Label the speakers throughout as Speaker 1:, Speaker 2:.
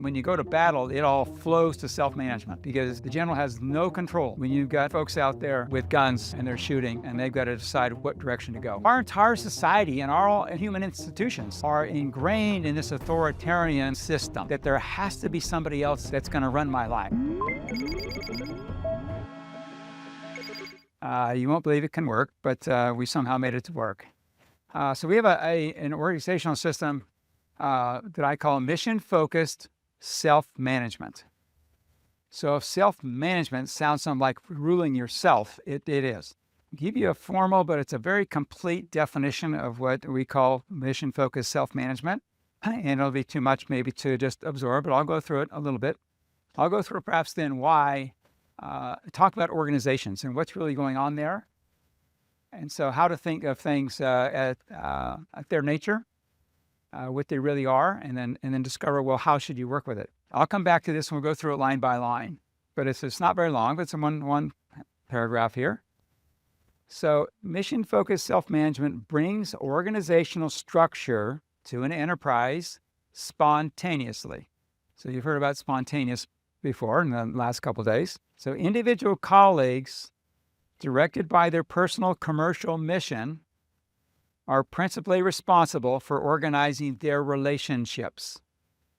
Speaker 1: When you go to battle, it all flows to self-management because the general has no control when you've got folks out there with guns and they're shooting and they've got to decide what direction to go. Our entire society and all human institutions are ingrained in this authoritarian system that there has to be somebody else that's going to run my life. You won't believe it can work, but we somehow made it to work. So we have an organizational system that I call mission-focused self-management. So if self-management sounds something like ruling yourself, it is. I'll give you a formal, but it's a very complete definition of what we call mission-focused self-management. And it'll be too much maybe to just absorb, but I'll go through it a little bit. I'll go through perhaps then why, talk about organizations and what's really going on there. And so how to think of things at their nature, what they really are, and then discover, well, how should you work with it? I'll come back to this and we'll go through it line by line. But it's not very long, but it's in one paragraph here. So mission-focused self-management brings organizational structure to an enterprise spontaneously. So you've heard about spontaneous before in the last couple of days. So individual colleagues, directed by their personal commercial mission, are principally responsible for organizing their relationships.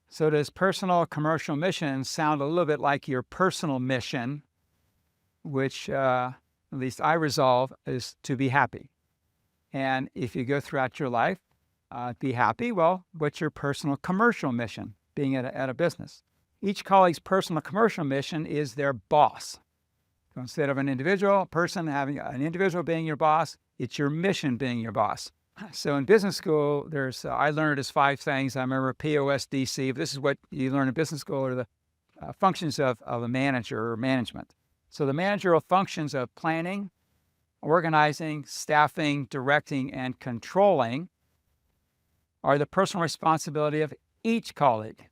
Speaker 1: So does personal commercial mission sound a little bit like your personal mission, which at least I resolve is to be happy. And if you go throughout your life, be happy, well, what's your personal commercial mission being at a business? Each colleague's personal commercial mission is their boss. So instead of an individual person having an individual being your boss, it's your mission being your boss. So in business school, I learned as 5 things. I remember POSDC. This is what you learn in business school, are the functions of a manager or management. So the managerial functions of planning, organizing, staffing, directing, and controlling are the personal responsibility of each colleague,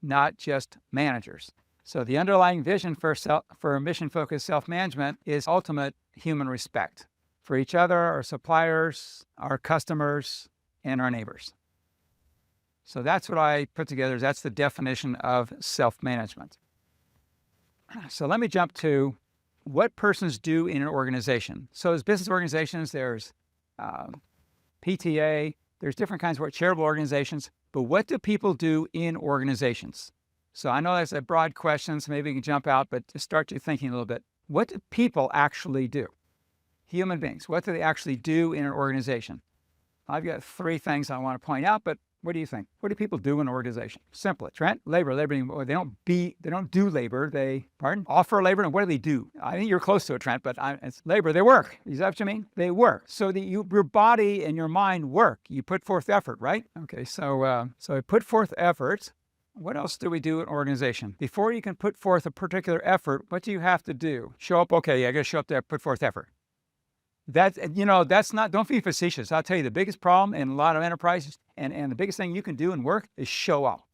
Speaker 1: not just managers. So the underlying vision for mission-focused self-management is ultimate human respect for each other, our suppliers, our customers, and our neighbors. So that's what I put together. That's the definition of self-management. So let me jump to what persons do in an organization. So as business organizations, there's PTA, there's different kinds of charitable organizations, but what do people do in organizations? So I know that's a broad question, so maybe you can jump out, but just start your thinking a little bit. What do people actually do? Human beings, what do they actually do in an organization? I've got 3 things I want to point out, but what do you think? What do people do in an organization? Simple, Trent. Labor. They don't do labor. They offer labor, and what do they do? I think you're close to it, Trent, but it's labor. They work. Is that what you mean? They work. So your body and your mind work. You put forth effort, right? Okay. So put forth effort. What else do we do in an organization? Before you can put forth a particular effort, what do you have to do? Show up. Okay, I got to show up there, put forth effort. That's not, don't be facetious. I'll tell you the biggest problem in a lot of enterprises and the biggest thing you can do in work is show up.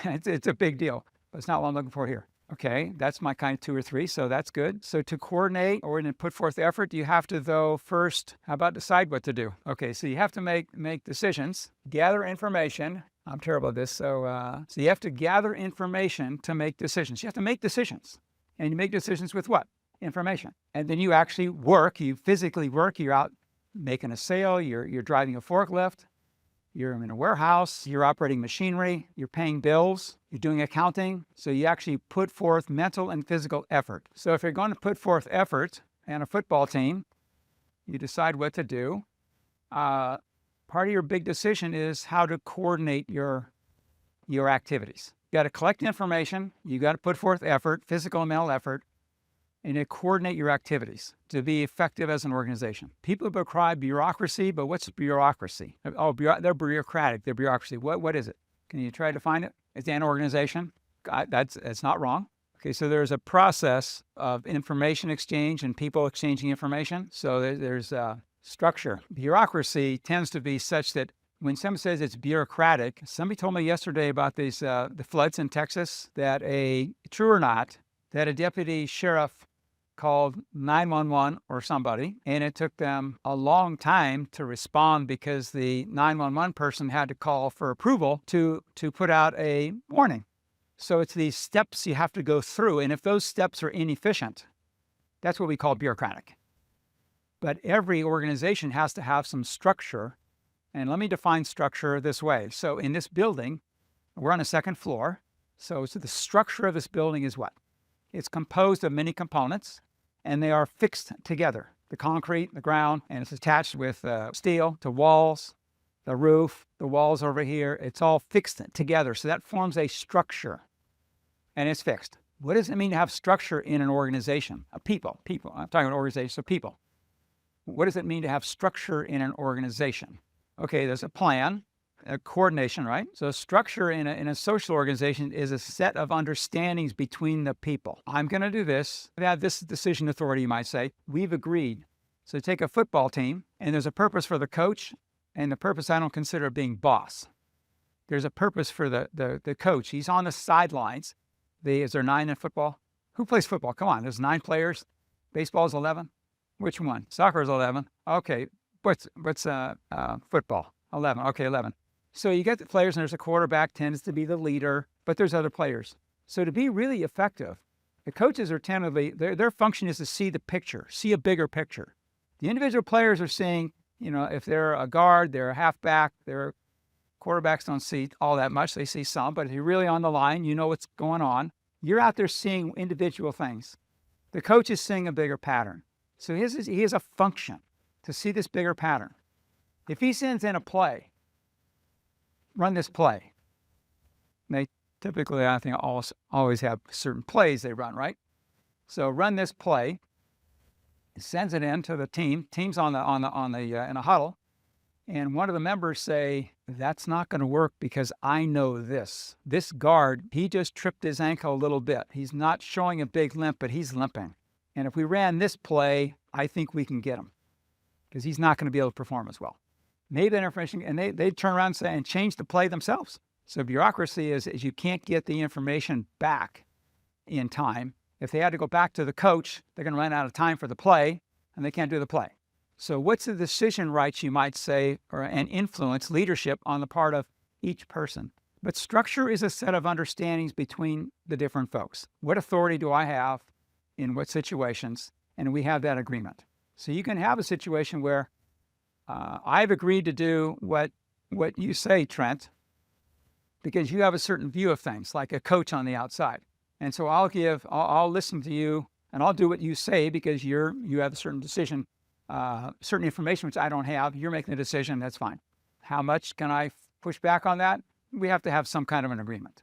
Speaker 1: It's a big deal, but it's not what I'm looking for here. Okay, that's my kind of 2 or 3, so that's good. So to coordinate or to put forth effort, you have to, though, first, how about decide what to do? Okay, so you have to make decisions, gather information. I'm terrible at this, so you have to gather information to make decisions. You have to make decisions, and you make decisions with what? Information. And then you actually work, you physically work, you're out making a sale, you're driving a forklift, you're in a warehouse, you're operating machinery, you're paying bills, you're doing accounting. So you actually put forth mental and physical effort. So if you're going to put forth effort in a football team, you decide what to do. Part of your big decision is how to coordinate your activities. You got to collect information, you got to put forth effort, physical and mental effort, and to coordinate your activities to be effective as an organization. People cry bureaucracy, but what's bureaucracy? Oh, they're bureaucratic, they're bureaucracy. What is it? Can you try to find it? It's an organization. That's not wrong. Okay, so there's a process of information exchange and people exchanging information. So there's structure. Bureaucracy tends to be such that when someone says it's bureaucratic, somebody told me yesterday about these the floods in Texas, that true or not, that a deputy sheriff called 911 or somebody, and it took them a long time to respond because the 911 person had to call for approval to put out a warning. So it's these steps you have to go through, and if those steps are inefficient, that's what we call bureaucratic. But every organization has to have some structure, and let me define structure this way. So in this building, we're on the second floor, so the structure of this building is what? It's composed of many components, and they are fixed together. The concrete, the ground, and it's attached with steel to walls, the roof, the walls over here. It's all fixed together, so that forms a structure, and it's fixed. What does it mean to have structure in an organization? People. I'm talking about organization, so people. What does it mean to have structure in an organization? Okay, there's a plan, a coordination, right? So structure in a social organization is a set of understandings between the people. I'm going to do this. I have this decision authority, you might say. We've agreed. So take a football team, and there's a purpose for the coach, and the purpose I don't consider being boss. There's a purpose for the coach. He's on the sidelines. Is there 9 in football? Who plays football? Come on, there's 9 players. Baseball's 11. Which one? Soccer's 11. Okay, what's football? 11. Okay, 11. So you get the players, and there's a quarterback, tends to be the leader, but there's other players. So to be really effective, the coaches are tentatively, their function is to see the picture, see a bigger picture. The individual players are seeing, if they're a guard, they're a halfback, quarterbacks don't see all that much. They see some, but if you're really on the line, you know what's going on. You're out there seeing individual things. The coach is seeing a bigger pattern. So he has a function to see this bigger pattern. If he sends in a play, run this play. They typically, I think, always have certain plays they run, right? So run this play. Sends it in to the team. Team's in a huddle, and one of the members say, "That's not going to work because I know this. This guard, he just tripped his ankle a little bit. He's not showing a big limp, but he's limping. And if we ran this play, I think we can get him because he's not going to be able to perform as well." Maybe that information, and they turn around and change the play themselves. So bureaucracy is you can't get the information back in time. If they had to go back to the coach, they're going to run out of time for the play, and they can't do the play. So what's the decision rights, you might say, and influence leadership on the part of each person? But structure is a set of understandings between the different folks. What authority do I have in what situations? And we have that agreement. So you can have a situation where I've agreed to do what you say, Trent, because you have a certain view of things, like a coach on the outside. And so I'll listen to you, and I'll do what you say because you have a certain decision, certain information which I don't have. You're making a decision, that's fine. How much can I push back on that? We have to have some kind of an agreement.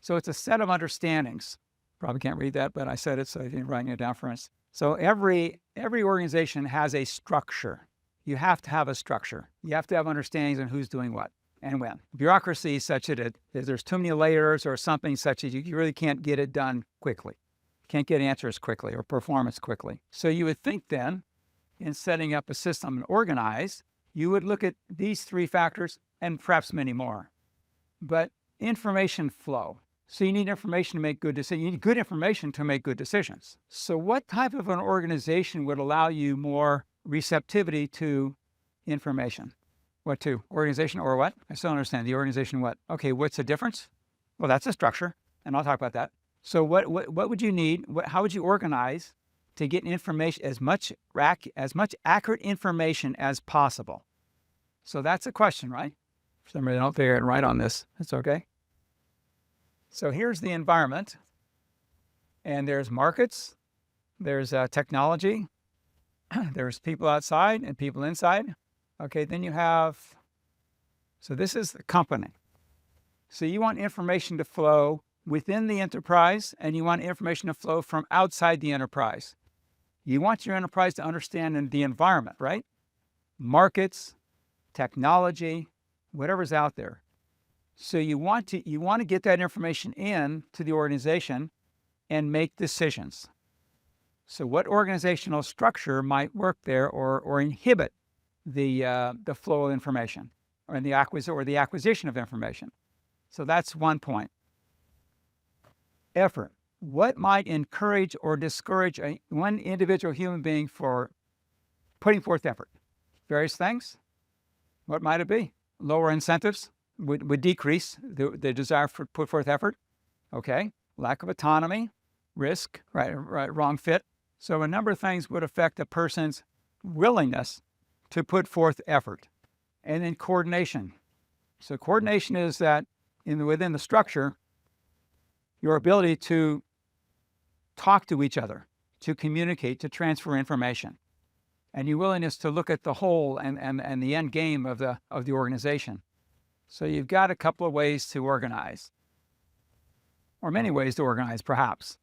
Speaker 1: So it's a set of understandings. Probably can't read that, but I said it, so I'm writing it down for us. So every organization has a structure. You have to have a structure. You have to have understandings on who's doing what and when. Bureaucracy is such that there's too many layers or something such that you really can't get it done quickly. Can't get answers quickly or performance quickly. So you would think then, in setting up a system and organize, you would look at these 3 factors and perhaps many more. But information flow. So you need information to make good decisions. You need good information to make good decisions. So what type of an organization would allow you more receptivity to information? What to? Organization or what? I still don't understand. The organization what? Okay, what's the difference? Well, that's a structure, and I'll talk about that. So what would you need? How would you organize to get information, as much accurate information as possible? So that's a question, right? For some reason, I don't figure it right on this. That's okay. So here's the environment, and there's markets, there's technology, there's people outside and people inside. Okay, then you have, so this is the company. So you want information to flow within the enterprise, and you want information to flow from outside the enterprise. You want your enterprise to understand the environment, right? Markets, technology, whatever's out there. So you want to get that information in to the organization and make decisions. So what organizational structure might work there or inhibit the flow of information or the acquisition of information? So that's one point. Effort. what might encourage or discourage one individual human being for putting forth effort? Various things. What might it be? Lower incentives would decrease the desire for put forth effort. Okay. Lack of autonomy, risk, right, wrong fit. So a number of things would affect a person's willingness to put forth effort. And then coordination. So coordination is that within the structure, your ability to talk to each other, to communicate, to transfer information, and your willingness to look at the whole and the end game of the organization. So you've got a couple of ways to organize, or many ways to organize, perhaps.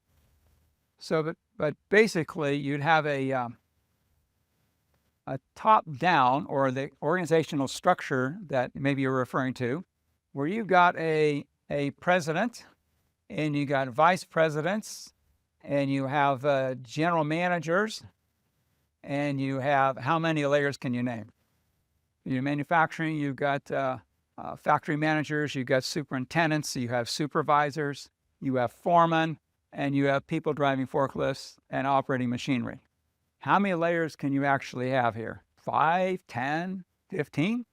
Speaker 1: So, but basically, you'd have a top-down, or the organizational structure that maybe you're referring to, where you've got a president, and you got vice presidents, and you have general managers, and you have, how many layers can you name? You're manufacturing, you've got factory managers, you've got superintendents, you have supervisors, you have foremen, and you have people driving forklifts and operating machinery. How many layers can you actually have here? 5, 10, 15?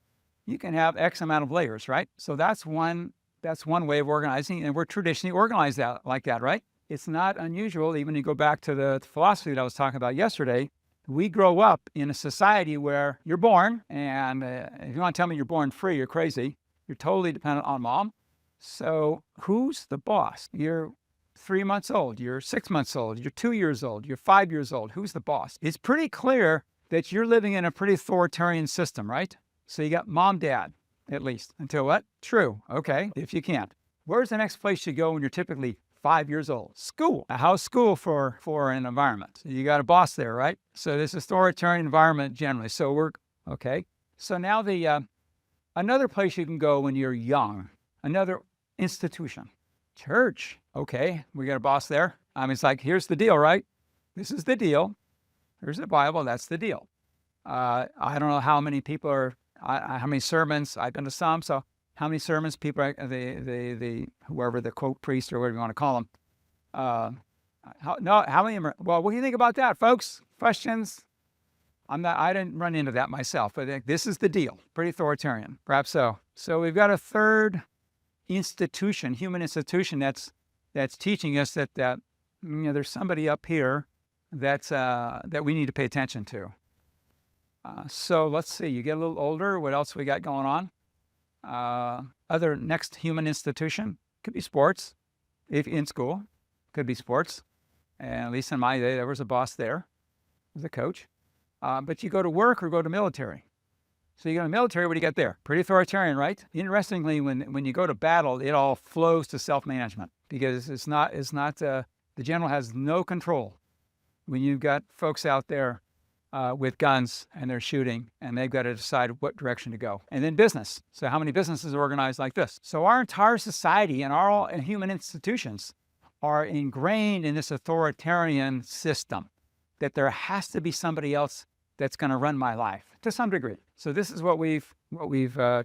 Speaker 1: You can have X amount of layers, right? So that's one way of organizing, and we're traditionally organized like that, right? It's not unusual, even you go back to the philosophy that I was talking about yesterday. We grow up in a society where you're born, and if you want to tell me you're born free, you're crazy. You're totally dependent on mom. So who's the boss? You're 3 months old, you're 6 months old, you're 2 years old, you're 5 years old. Who's the boss? It's pretty clear that you're living in a pretty authoritarian system, right? So you got mom, dad, at least. Until what? True. Okay, if you can't. Where's the next place you go when you're typically 5 years old? School. How's school for an environment? You got a boss there, right? So this authoritarian environment generally. So we're, okay. So now another place you can go when you're young, another institution. Church. Okay, we got a boss there. It's like, here's the deal, right? This is the deal. Here's the Bible. That's the deal. I don't know how many people are, how many sermons. I've been to some, so how many sermons people are, whoever the quote priest or whatever you want to call them. How many? Well, what do you think about that, folks? Questions? I didn't run into that myself, but this is the deal. Pretty authoritarian, perhaps so. So we've got a third institution, human institution, that's teaching us that there's somebody up here that we need to pay attention to. So let's see. You get a little older. What else we got going on? Other next human institution could be sports. If in school, could be sports. And at least in my day, there was a boss there, was a coach. But you go to work or go to military. So you go to military, what do you get there? Pretty authoritarian, right? Interestingly, when you go to battle, it all flows to self-management because it's not the general has no control. When you've got folks out there with guns and they're shooting and they've got to decide what direction to go. And then business. So how many businesses are organized like this? So our entire society and and human institutions are ingrained in this authoritarian system that there has to be somebody else that's going to run my life to some degree. So this is what we've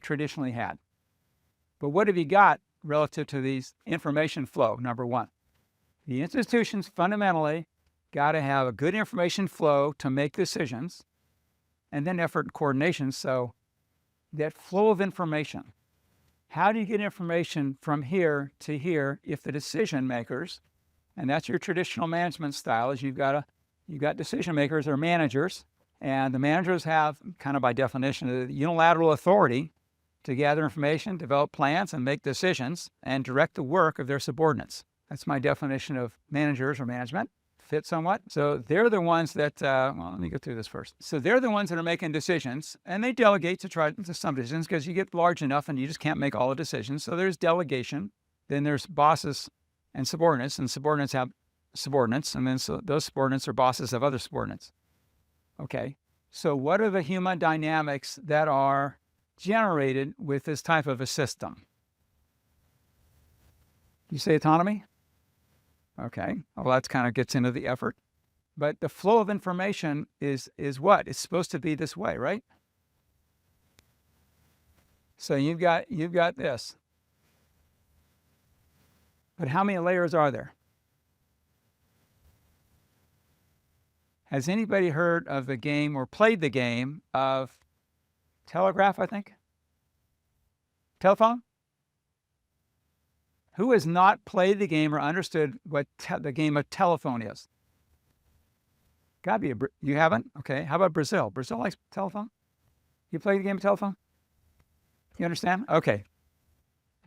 Speaker 1: traditionally had. But what have you got relative to these information flow? Number one, the institutions fundamentally got to have a good information flow to make decisions, and then effort and coordination. So that flow of information. How do you get information from here to here if the decision makers, and that's your traditional management style, is you've got decision makers or managers. And the managers have, kind of by definition, the unilateral authority to gather information, develop plans, and make decisions, and direct the work of their subordinates. That's my definition of managers or management. Fit somewhat. So they're the ones that, let me go through this first. So they're the ones that are making decisions, and they delegate to some decisions because you get large enough and you just can't make all the decisions. So there's delegation. Then there's bosses and subordinates have subordinates, and then so those subordinates are bosses of other subordinates. Okay, so what are the human dynamics that are generated with this type of a system? You say autonomy? Okay, well, that kind of gets into the effort. But the flow of information is what? It's supposed to be this way, right? So you've got this. But how many layers are there? Has anybody heard of the game or played the game of telegraph, I think? Telephone? Who has not played the game or understood what the game of telephone is? Gotta be you haven't? Okay. How about Brazil? Brazil likes telephone? You play the game of telephone? You understand? Okay.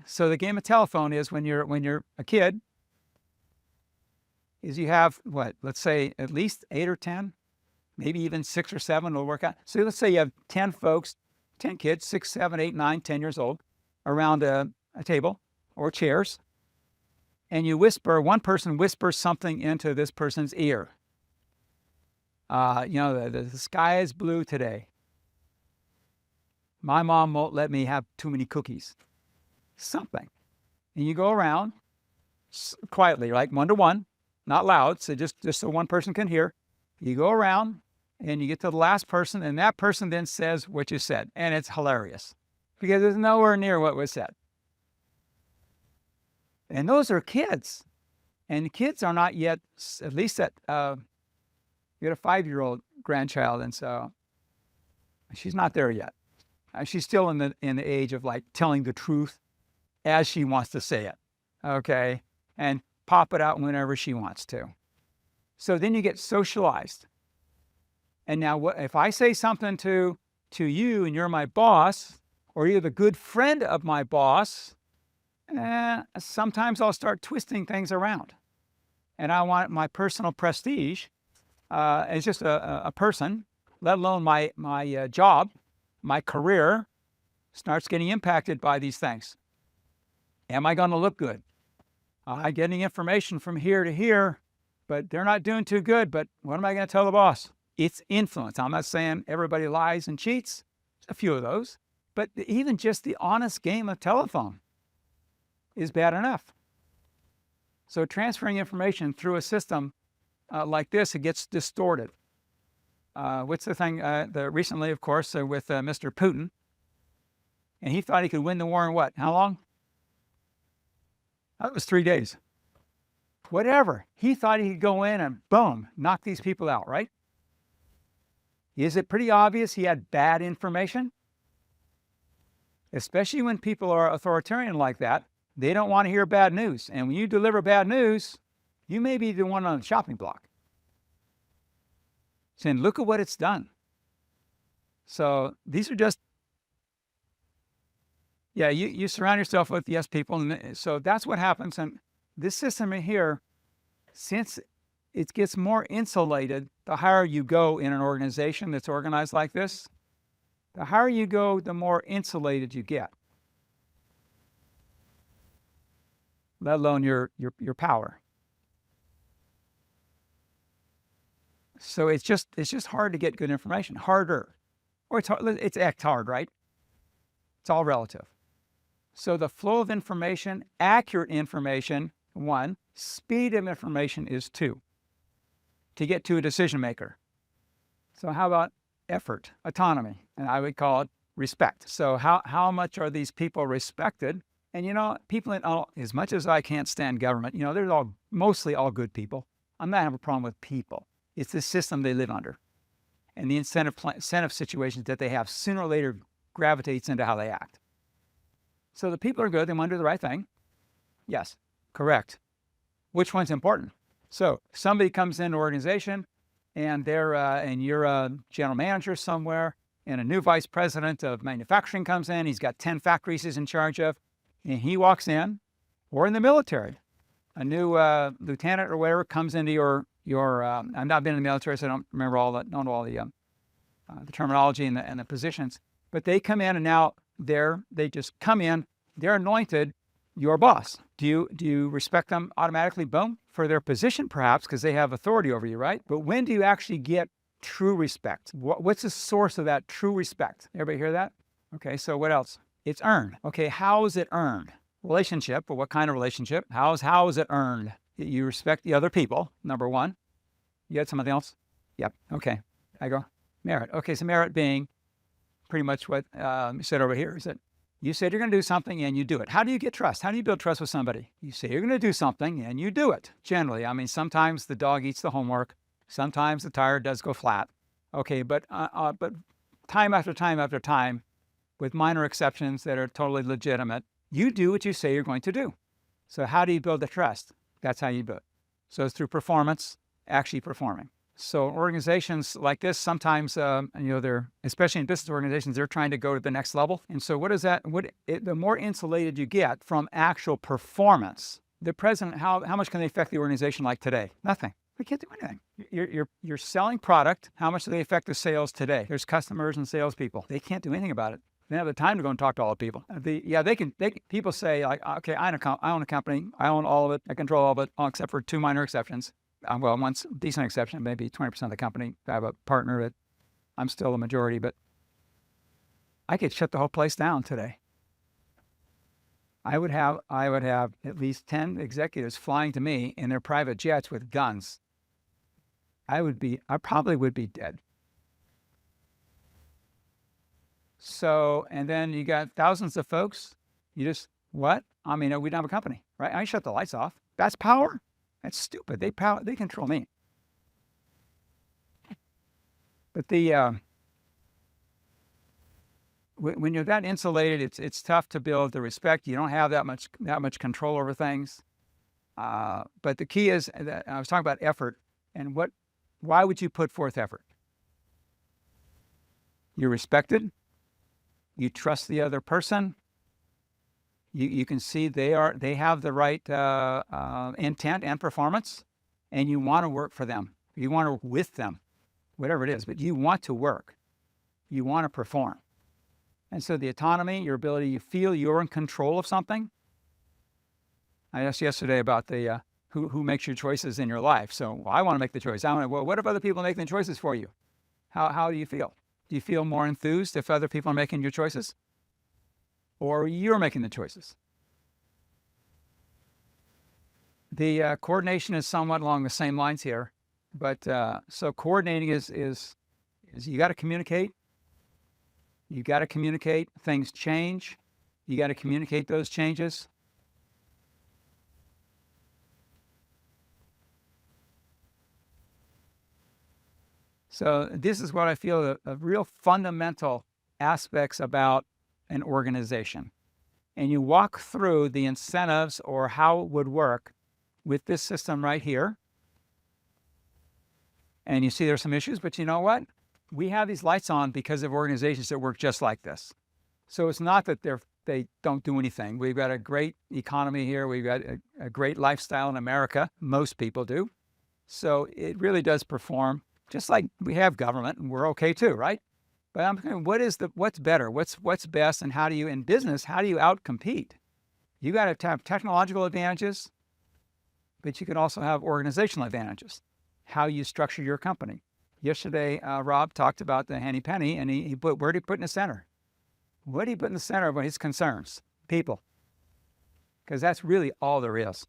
Speaker 1: So the game of telephone is when you're a kid, is you have what? Let's say at least 8 or 10, maybe even 6 or 7 will work out. So let's say you have 10 folks, 10 kids, 6, 7, 8, 9, 10 years old, around a table or chairs, and you whisper, one person whispers something into this person's ear. The sky is blue today. My mom won't let me have too many cookies. Something. And you go around quietly, like 1 to 1, not loud, so just so one person can hear. You go around and you get to the last person, and that person then says what you said. And it's hilarious because it's nowhere near what was said. And those are kids. And kids are not yet, at least at, you got a 5-year-old grandchild, and so she's not there yet. She's still in the age of like telling the truth as she wants to say it, okay, and pop it out whenever she wants to. So then you get socialized. And now, if I say something to you, and you're my boss, or you're the good friend of my boss, sometimes I'll start twisting things around, and I want my personal prestige as just a person, let alone my job, my career, starts getting impacted by these things. Am I going to look good? I'm getting information from here to here, but they're not doing too good. But what am I going to tell the boss? It's influence. I'm not saying everybody lies and cheats, a few of those, but even just the honest game of telephone is bad enough. So transferring information through a system like this, it gets distorted. What's the thing recently, of course, with Mr. Putin, and he thought he could win the war in what? How long? That was 3 days. Whatever. He thought he could go in and boom, knock these people out, right? Is it pretty obvious he had bad information? Especially when people are authoritarian like that, they don't want to hear bad news. And when you deliver bad news, you may be the one on the chopping block, saying, look at what it's done. So these are just, you surround yourself with yes people. And so that's what happens. And this system here, since it gets more insulated, the higher you go in an organization that's organized like this, the higher you go, the more insulated you get, let alone your power. So it's just hard to get good information, harder, or it's act hard, right? It's all relative. So the flow of information, accurate information, 1, speed of information is 2, to get to a decision maker. So how about effort, autonomy, and I would call it respect. So how much are these people respected? And people as much as I can't stand government, they're mostly all good people. I'm not having a problem with people. It's the system they live under, and the incentive situations that they have sooner or later gravitates into how they act. So the people are good. They want to do the right thing. Yes, correct. Which one's important? So somebody comes into an organization, and you're a general manager somewhere, and a new vice president of manufacturing comes in. He's got 10 factories he's in charge of, and he walks in, or in the military, a new lieutenant or whatever comes into your I've not been in the military, so I don't remember don't know all the terminology and the positions. But they come in, and now they just come in. They're anointed your boss. Do you respect them automatically? Boom, for their position, perhaps, because they have authority over you, right? But when do you actually get true respect? What's the source of that true respect? Everybody hear that? Okay, so what else? It's earned. Okay, how is it earned? Relationship, but what kind of relationship? How is it earned? You respect the other people, number 1. You had something else? Yep. Okay. I go, merit. Okay, so merit being pretty much what you said over here is that you said you're going to do something and you do it. How do you get trust? How do you build trust with somebody? You say you're going to do something and you do it, generally. I mean, sometimes the dog eats the homework. Sometimes the tire does go flat. Okay, but time after time after time, with minor exceptions that are totally legitimate, you do what you say you're going to do. So how do you build the trust? That's how you build it. So it's through performance, actually performing. So organizations like this, sometimes, they're, especially in business organizations, they're trying to go to the next level. And so what is that? The more insulated you get from actual performance, the president, how much can they affect the organization like today? Nothing. They can't do anything. You're selling product. How much do they affect the sales today? There's customers and salespeople. They can't do anything about it. They don't have the time to go and talk to all the people. They can. People say, like, okay, I own a company. I own all of it. I control all of it, except for two minor exceptions. Well, one's a decent exception, maybe 20% of the company. I have a partner that I'm still a majority, but I could shut the whole place down today. I would have at least 10 executives flying to me in their private jets with guns. I probably would be dead. So, and then you got thousands of folks. You just, what? I mean, we don't have a company, right? I shut the lights off. That's power. That's stupid. They control me. But when you're that insulated, it's tough to build the respect. You don't have that much control over things. But the key is that I was talking about effort, and why would you put forth effort? You're respected. You trust the other person. You can see they have the right intent and performance, and you want to work for them. You want to work with them, whatever it is, but you want to work. You want to perform. And so the autonomy, your ability, you feel you're in control of something. I asked yesterday about the who makes your choices in your life. So I want to make the choice. What if other people make the choices for you? How do you feel? Do you feel more enthused if other people are making your choices? Or you're making the choices? The coordination is somewhat along the same lines here. But so coordinating is you got to communicate. You got to communicate. Things change. You got to communicate those changes. So this is what I feel are real fundamental aspects about an organization. And you walk through the incentives or how it would work with this system right here. And you see there's some issues, but you know what? We have these lights on because of organizations that work just like this. So it's not that they don't do anything. We've got a great economy here. We've got a great lifestyle in America. Most people do. So it really does perform just like we have government, and we're okay too, right? But I'm thinking, what's better? What's best? And how do you, in business, how do you outcompete? You got to have technological advantages, but you can also have organizational advantages. How you structure your company. Yesterday, Rob talked about the henny penny, and where did he put in the center? What did he put in the center of his concerns? People. Because that's really all there is.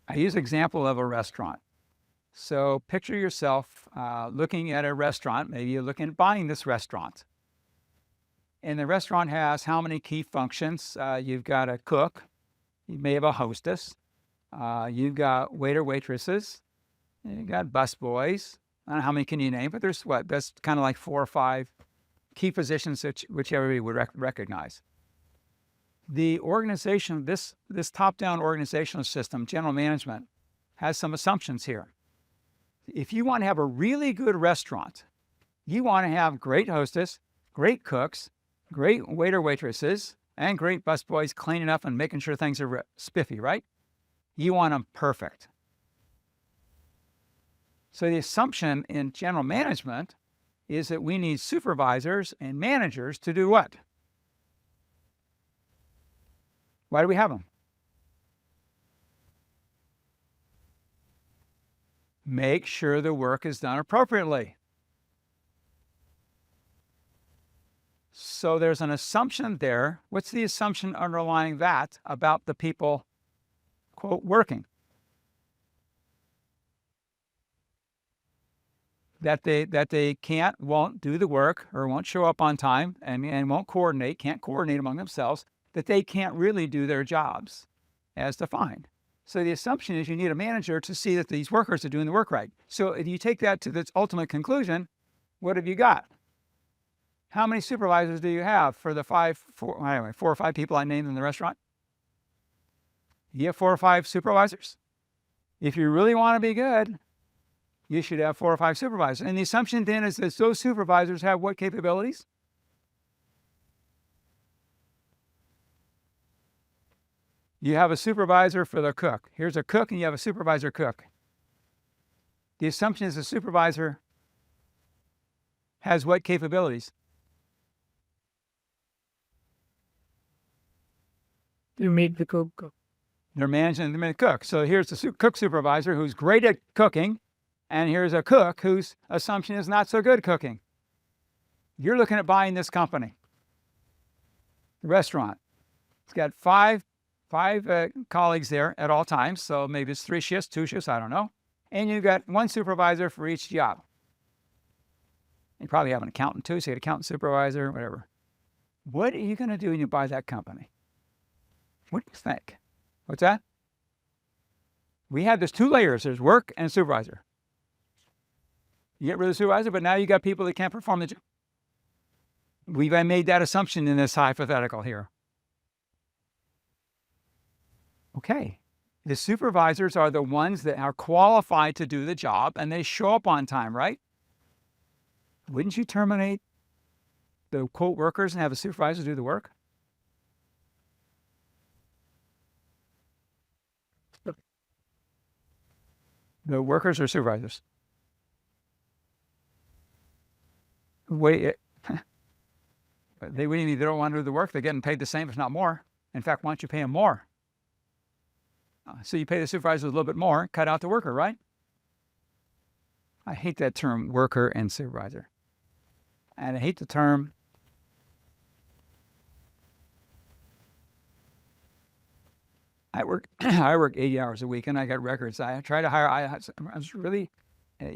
Speaker 1: I use an example of a restaurant. So picture yourself looking at a restaurant. Maybe you're looking at buying this restaurant. And the restaurant has how many key functions? You've got a cook. You may have a hostess. You've got waiter, waitresses. You've got busboys. I don't know how many can you name, but that's kind of like 4 or 5 key positions which everybody would recognize. The organization, this top-down organizational system, general management, has some assumptions here. If you want to have a really good restaurant, you want to have great hostess, great cooks, great waiter, waitresses, and great busboys cleaning up and making sure things are spiffy, right? You want them perfect. So the assumption in general management is that we need supervisors and managers to do what? Why do we have them? Make sure the work is done appropriately. So there's an assumption there. What's the assumption underlying that about the people, quote, working? That they won't do the work or won't show up on time and won't coordinate, can't coordinate among themselves, that they can't really do their jobs as defined. So the assumption is you need a manager to see that these workers are doing the work right. So if you take that to its ultimate conclusion, what have you got? How many supervisors do you have for the 4 or 5 people I named in the restaurant? You have 4 or 5 supervisors? If you really want to be good, you should have 4 or 5 supervisors. And the assumption then is that those supervisors have what capabilities? You have a supervisor for the cook. Here's a cook, and you have a supervisor cook. The assumption is the supervisor has what capabilities?
Speaker 2: To make the cook.
Speaker 1: They're managing the cook. So here's the cook supervisor who's great at cooking, and here's a cook whose assumption is not so good cooking. You're looking at buying this company, the restaurant. It's got five colleagues there at all times, so maybe it's 3 shifts, 2 shifts, I don't know. And you've got 1 supervisor for each job. You probably have an accountant too, so you get accountant, supervisor, whatever. What are you going to do when you buy that company? What do you think? What's that? We have there's 2 layers. There's work and supervisor. You get rid of the supervisor, but now you got people that can't perform the job. We've made that assumption in this hypothetical here. Okay. The supervisors are the ones that are qualified to do the job, and they show up on time, right? Wouldn't you terminate the quote workers and have a supervisor do the work? The workers or supervisors? Wait, they don't want to do the work. They're getting paid the same, if not more. In fact, why don't you pay them more? So you pay the supervisor a little bit more, cut out the worker, right? I hate that term, worker and supervisor. And I hate the term I work 80 hours a week, and I got records. I try to hire. I was really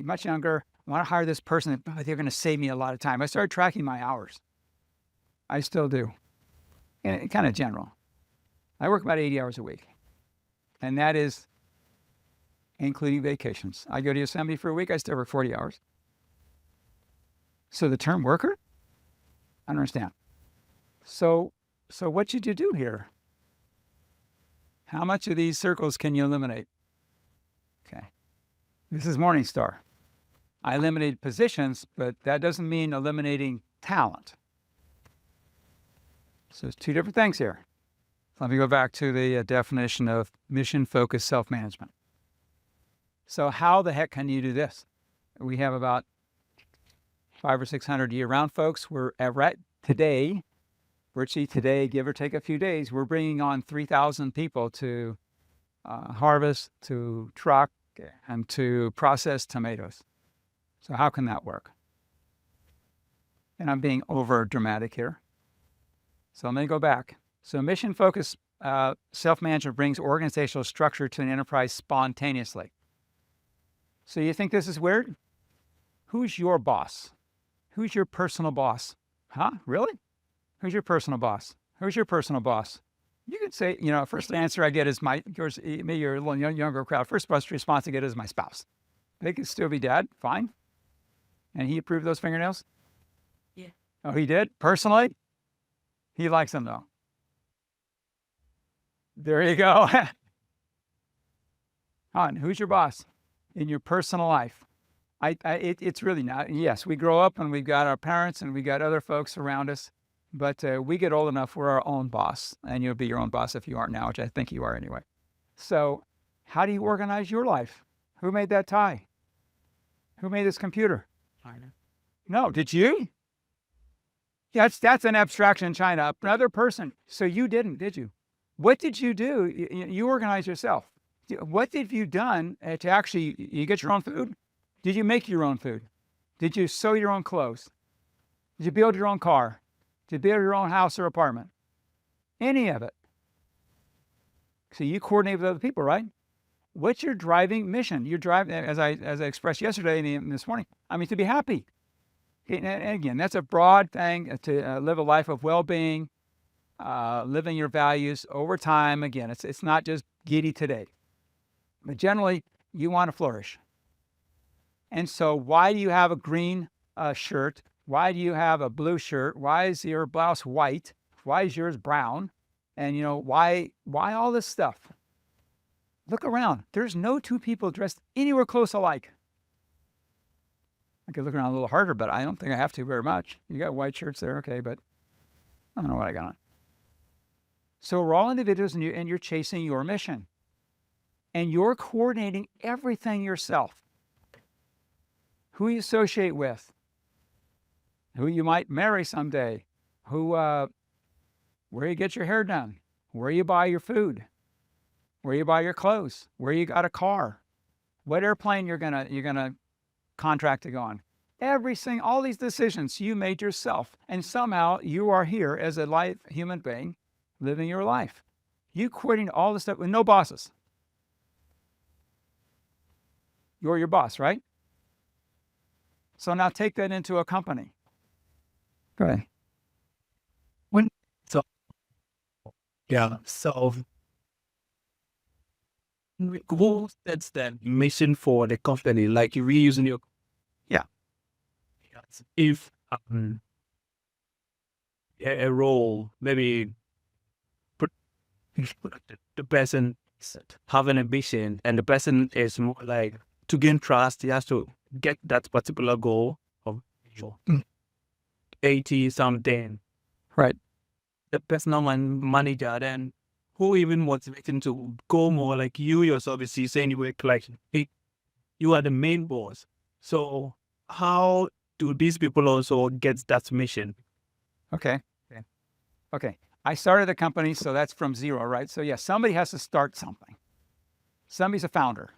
Speaker 1: much younger. I want to hire this person. They're going to save me a lot of time. I started tracking my hours. I still do. And kind of general. I work about 80 hours a week, and that is including vacations. I go to Yosemite for a week. I still work 40 hours. So the term worker, I don't understand. So what should you do here? How much of these circles can you eliminate? Okay. This is Morningstar. I eliminated positions, but that doesn't mean eliminating talent. So there's 2 different things here. Let me go back to the definition of mission-focused self-management. So how the heck can you do this? We have about 500 or 600 year-round folks. We're at today, virtually today, give or take a few days, we're bringing on 3,000 people to harvest, to truck, and to process tomatoes. So how can that work? And I'm being over dramatic here. So let me go back. So mission-focused self-management brings organizational structure to an enterprise spontaneously. So you think this is weird? Who's your boss? Who's your personal boss? Huh? Really? Who's your personal boss? Who's your personal boss? You could say, first answer I get is maybe you're a little younger crowd. First response I get is my spouse. They could still be dad, fine. And he approved those fingernails?
Speaker 2: Yeah.
Speaker 1: Oh, he did? Personally? He likes them though. There you go. On, who's your boss in your personal life? It's really not. Yes, we grow up and we've got our parents and we got other folks around us, but we get old enough, we're our own boss, and you'll be your own boss if you aren't now, which I think you are anyway. So how do you organize your life? Who made that tie? Who made this computer?
Speaker 2: China.
Speaker 1: No, did you? Yeah, that's an abstraction in China. Another person. So you didn't, did you? What did you do? You organize yourself. What have you done to actually, you get your own food? Did you make your own food? Did you sew your own clothes? Did you build your own car? Did you build your own house or apartment? Any of it. So you coordinate with other people, right? What's your driving mission? You drive, as I expressed yesterday and this morning, to be happy. And again, that's a broad thing, to live a life of well-being, living your values over time. Again, it's not just giddy today, but generally you want to flourish. And so why do you have a green shirt? Why do you have a blue shirt? Why is your blouse white? Why is yours brown? And why all this stuff? Look around. There's no two people dressed anywhere close alike. I could look around a little harder, but I don't think I have to very much. You got white shirts there, okay, but I don't know what I got on. So we're all individuals, and you're chasing your mission. And you're coordinating everything yourself. Who you associate with, who you might marry someday, where you get your hair done, where you buy your food, where you buy your clothes, where you got a car, what airplane you're gonna contract to go on. All these decisions you made yourself, and somehow you are here as a human being living your life. You quitting all this stuff with no bosses. You're your boss, right? So now take that into a company. Go ahead.
Speaker 3: So who sets the mission for the company? Like you're reusing your if a role maybe the person having a mission and the person is more like to gain trust, he has to get that particular goal of 80 something.
Speaker 1: Right.
Speaker 3: The personal manager then who even motivating to go more like you yourself is saying you work like you are the main boss. So how do these people also get that mission?
Speaker 1: Okay. I started a company, so that's from zero, right? So yeah, somebody has to start something. Somebody's a founder.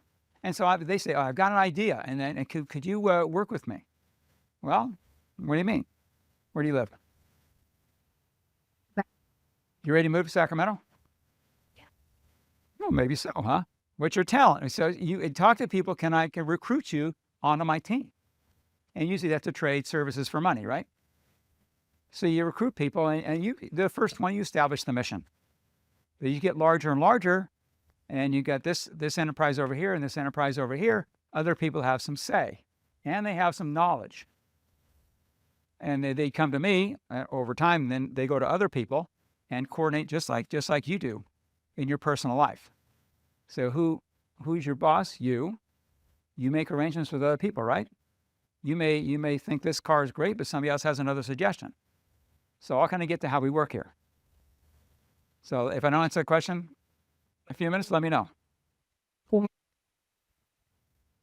Speaker 1: And so they say, I've got an idea, and could you work with me? Well, what do you mean? Where do you live? You ready to move to Sacramento?
Speaker 2: Yeah.
Speaker 1: Well, maybe so, huh? What's your talent? So you talk to people, can recruit you onto my team? And usually that's to trade services for money, right? So you recruit people, and the first one, you establish the mission. But you get larger and larger, and you got this enterprise over here and this enterprise over here. Other people have some say, and they have some knowledge. And they come to me over time, and then they go to other people and coordinate just like you do in your personal life. So who's your boss? You make arrangements with other people, right? You may think this car is great, but somebody else has another suggestion. So I'll kind of get to how we work here. So if I don't answer the question in a few minutes, let me know.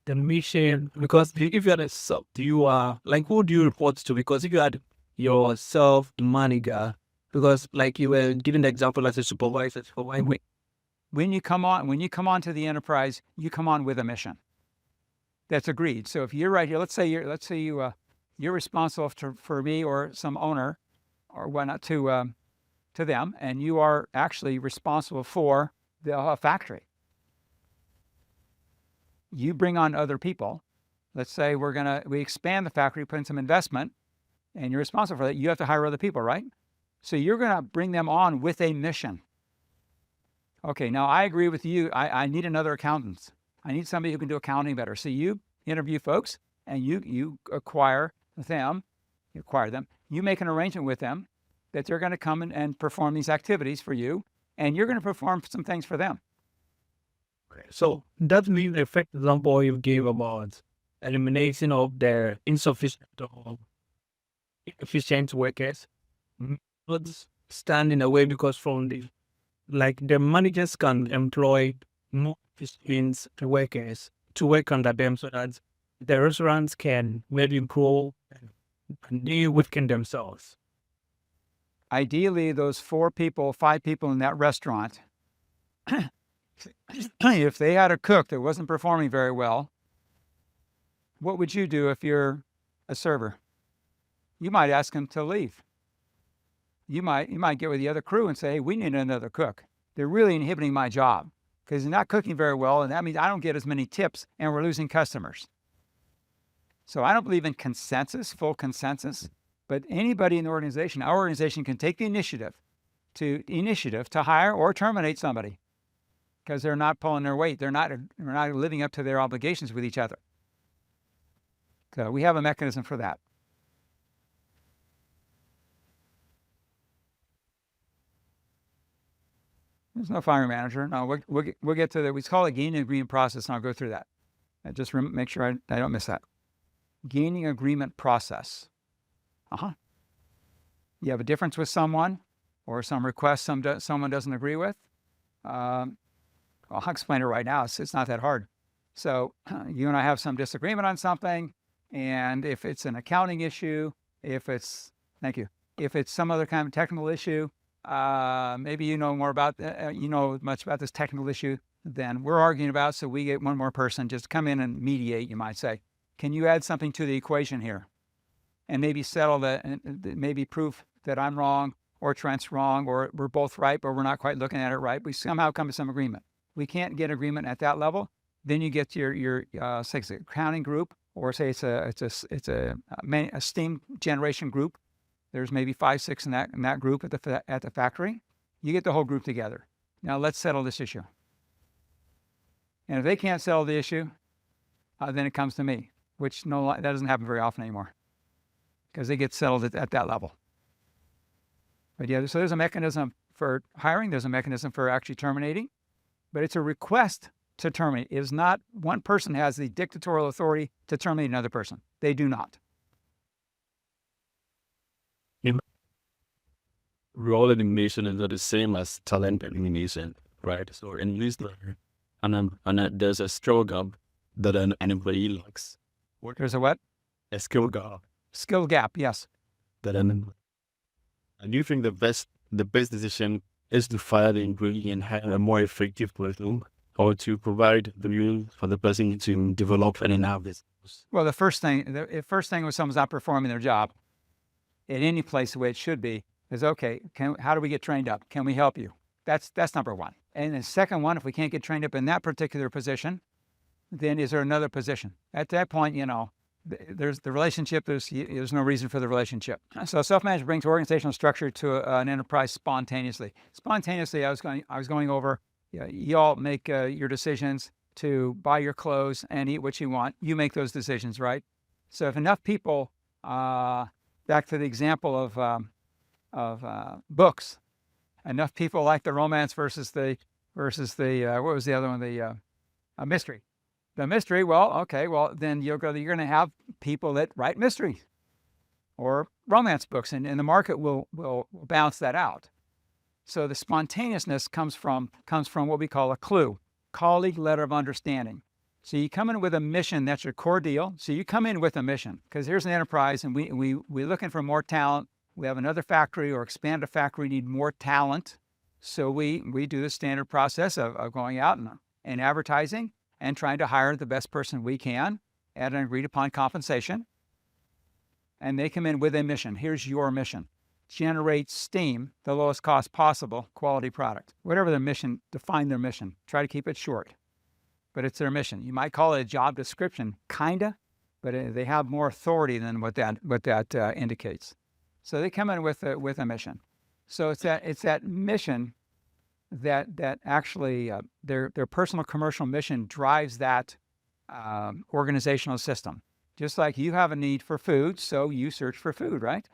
Speaker 3: The mission, because if you had a sub, you are like, who do you report to? Because if you had your self-manager, because like you were giving the example as a supervisor,
Speaker 1: when you come on to the enterprise, you come on with a mission that's agreed. So if you're right here, let's say you're responsible for me or some owner or whatnot to them, and you are actually responsible for the factory. You bring on other people. Let's say we expand the factory, put in some investment, and you're responsible for that. You have to hire other people, right? So you're going to bring them on with a mission. Okay, now I agree with you. I need another accountant. I need somebody who can do accounting better. So you interview folks, and you acquire them. You make an arrangement with them that they're going to come and perform these activities for you, and you're going to perform some things for them.
Speaker 3: So that means the effect example you gave about elimination of their insufficient or inefficient workers, not stand in a way because from the managers can employ more efficient workers to work under them so that the restaurants can maybe grow and they weaken themselves.
Speaker 1: Ideally, those 5 people in that restaurant, if they had a cook that wasn't performing very well, what would you do if you're a server? You might ask him to leave. You might get with the other crew and say, hey, we need another cook. They're really inhibiting my job because he's not cooking very well, and that means I don't get as many tips, and we're losing customers. So I don't believe in full consensus, but anybody in the organization, our organization can take the initiative initiative to hire or terminate somebody because they're not pulling their weight. They're not living up to their obligations with each other. So we have a mechanism for that. There's no firing manager. No, we'll get to that. We call it gaining agreement process, and I'll go through that. And just make sure I don't miss that. Gaining agreement process. You have a difference with someone or some request someone doesn't agree with. I'll explain it right now. It's not that hard. So you and I have some disagreement on something, and if it's an accounting issue, if it's some other kind of technical issue, maybe you know more about you know much about this technical issue than we're arguing about. So we get one more person just to come in and mediate. You might say, can you add something to the equation here, and maybe settle that, and maybe prove that I'm wrong or Trent's wrong, or we're both right, but we're not quite looking at it right. We somehow come to some agreement. We can't get agreement at that level. Then you get to your say it's an accounting group, or say it's a steam generation group. There's maybe 5, 6 in that group at the factory. You get the whole group together. Now let's settle this issue. And if they can't settle the issue, then it comes to me, which that doesn't happen very often anymore, because they get settled at that level. But yeah, so there's a mechanism for hiring. There's a mechanism for actually terminating, but it's a request to terminate. It is not one person has the dictatorial authority to terminate another person. They do not.
Speaker 4: Role elimination is not the same as talent elimination, right? So in this, there's a skill gap that an employee lacks.
Speaker 1: There's a what?
Speaker 4: A skill gap.
Speaker 1: Skill gap, yes.
Speaker 4: And you think the best decision is to fire the employee and hire a more effective person, or to provide the means for the person to develop and enhance this?
Speaker 1: Well, the first thing when someone's not performing their job, in any place the way it should be, is okay. How do we get trained up? Can we help you? That's number one. And the second one, if we can't get trained up in that particular position, then is there another position? At that point, there's the relationship. There's no reason for the relationship. So self-management brings organizational structure to an enterprise spontaneously. Spontaneously, I was going over. You all make your decisions to buy your clothes and eat what you want. You make those decisions, right? So if enough people, back to the example of books, enough people like the romance versus the what was the other one? The mystery. The mystery, then you're going to have people that write mysteries or romance books, and the market will balance that out. So the spontaneousness comes from what we call a clue, colleague letter of understanding. So you come in with a mission, that's your core deal. So you come in with a mission, because here's an enterprise, and we're looking for more talent. We have another factory or expand a factory, need more talent. So we do the standard process of going out and advertising and trying to hire the best person we can at an agreed upon compensation. And they come in with a mission. Here's your mission. Generate steam, the lowest cost possible, quality product. Whatever their mission, define their mission. Try to keep it short, but it's their mission. You might call it a job description, kinda, but they have more authority than what that indicates. So they come in with a mission. So it's that mission that actually their personal commercial mission drives that organizational system. Just like you have a need for food, so you search for food, right?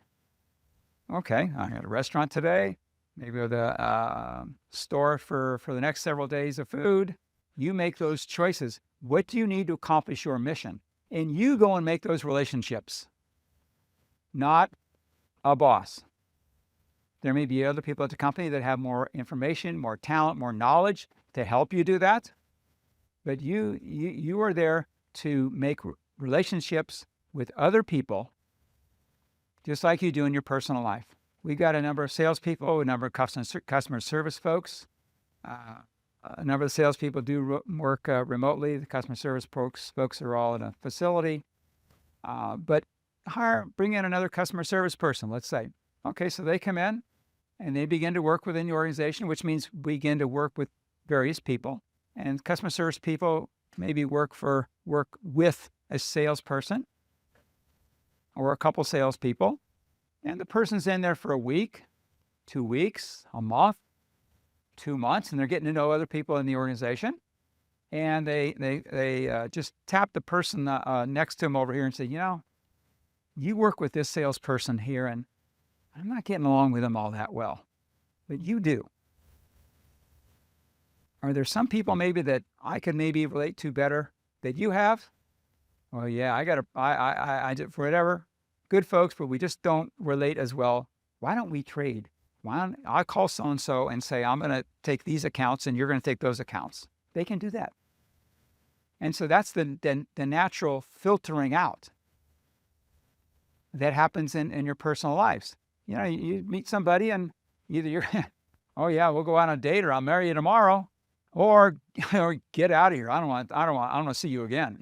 Speaker 1: Okay, I got a restaurant today, maybe with a store for the next several days of food. You make those choices. What do you need to accomplish your mission? And you go and make those relationships, not a boss. There may be other people at the company that have more information, more talent, more knowledge to help you do that. But you are there to make relationships with other people, just like you do in your personal life. We've got a number of salespeople, a number of customer service folks. A number of the salespeople do work remotely. The customer service folks are all in a facility. But bring in another customer service person, let's say. Okay, so they come in and they begin to work within the organization, which means we begin to work with various people. And customer service people maybe work with a salesperson or a couple salespeople. And the person's in there for a week, 2 weeks, a month, 2 months, and they're getting to know other people in the organization. And they just tap the person next to them over here and say, you work with this salesperson here, and I'm not getting along with them all that well, but you do. Are there some people maybe that I could maybe relate to better that you have? Well, yeah, I did for whatever. Good folks, but we just don't relate as well. Why don't we trade? Why don't I call so-and-so and say, I'm going to take these accounts and you're going to take those accounts. They can do that. And so that's the natural filtering out that happens in your personal lives. You meet somebody and either you're, oh yeah, we'll go out on a date, or I'll marry you tomorrow, or get out of here. I don't want to see you again.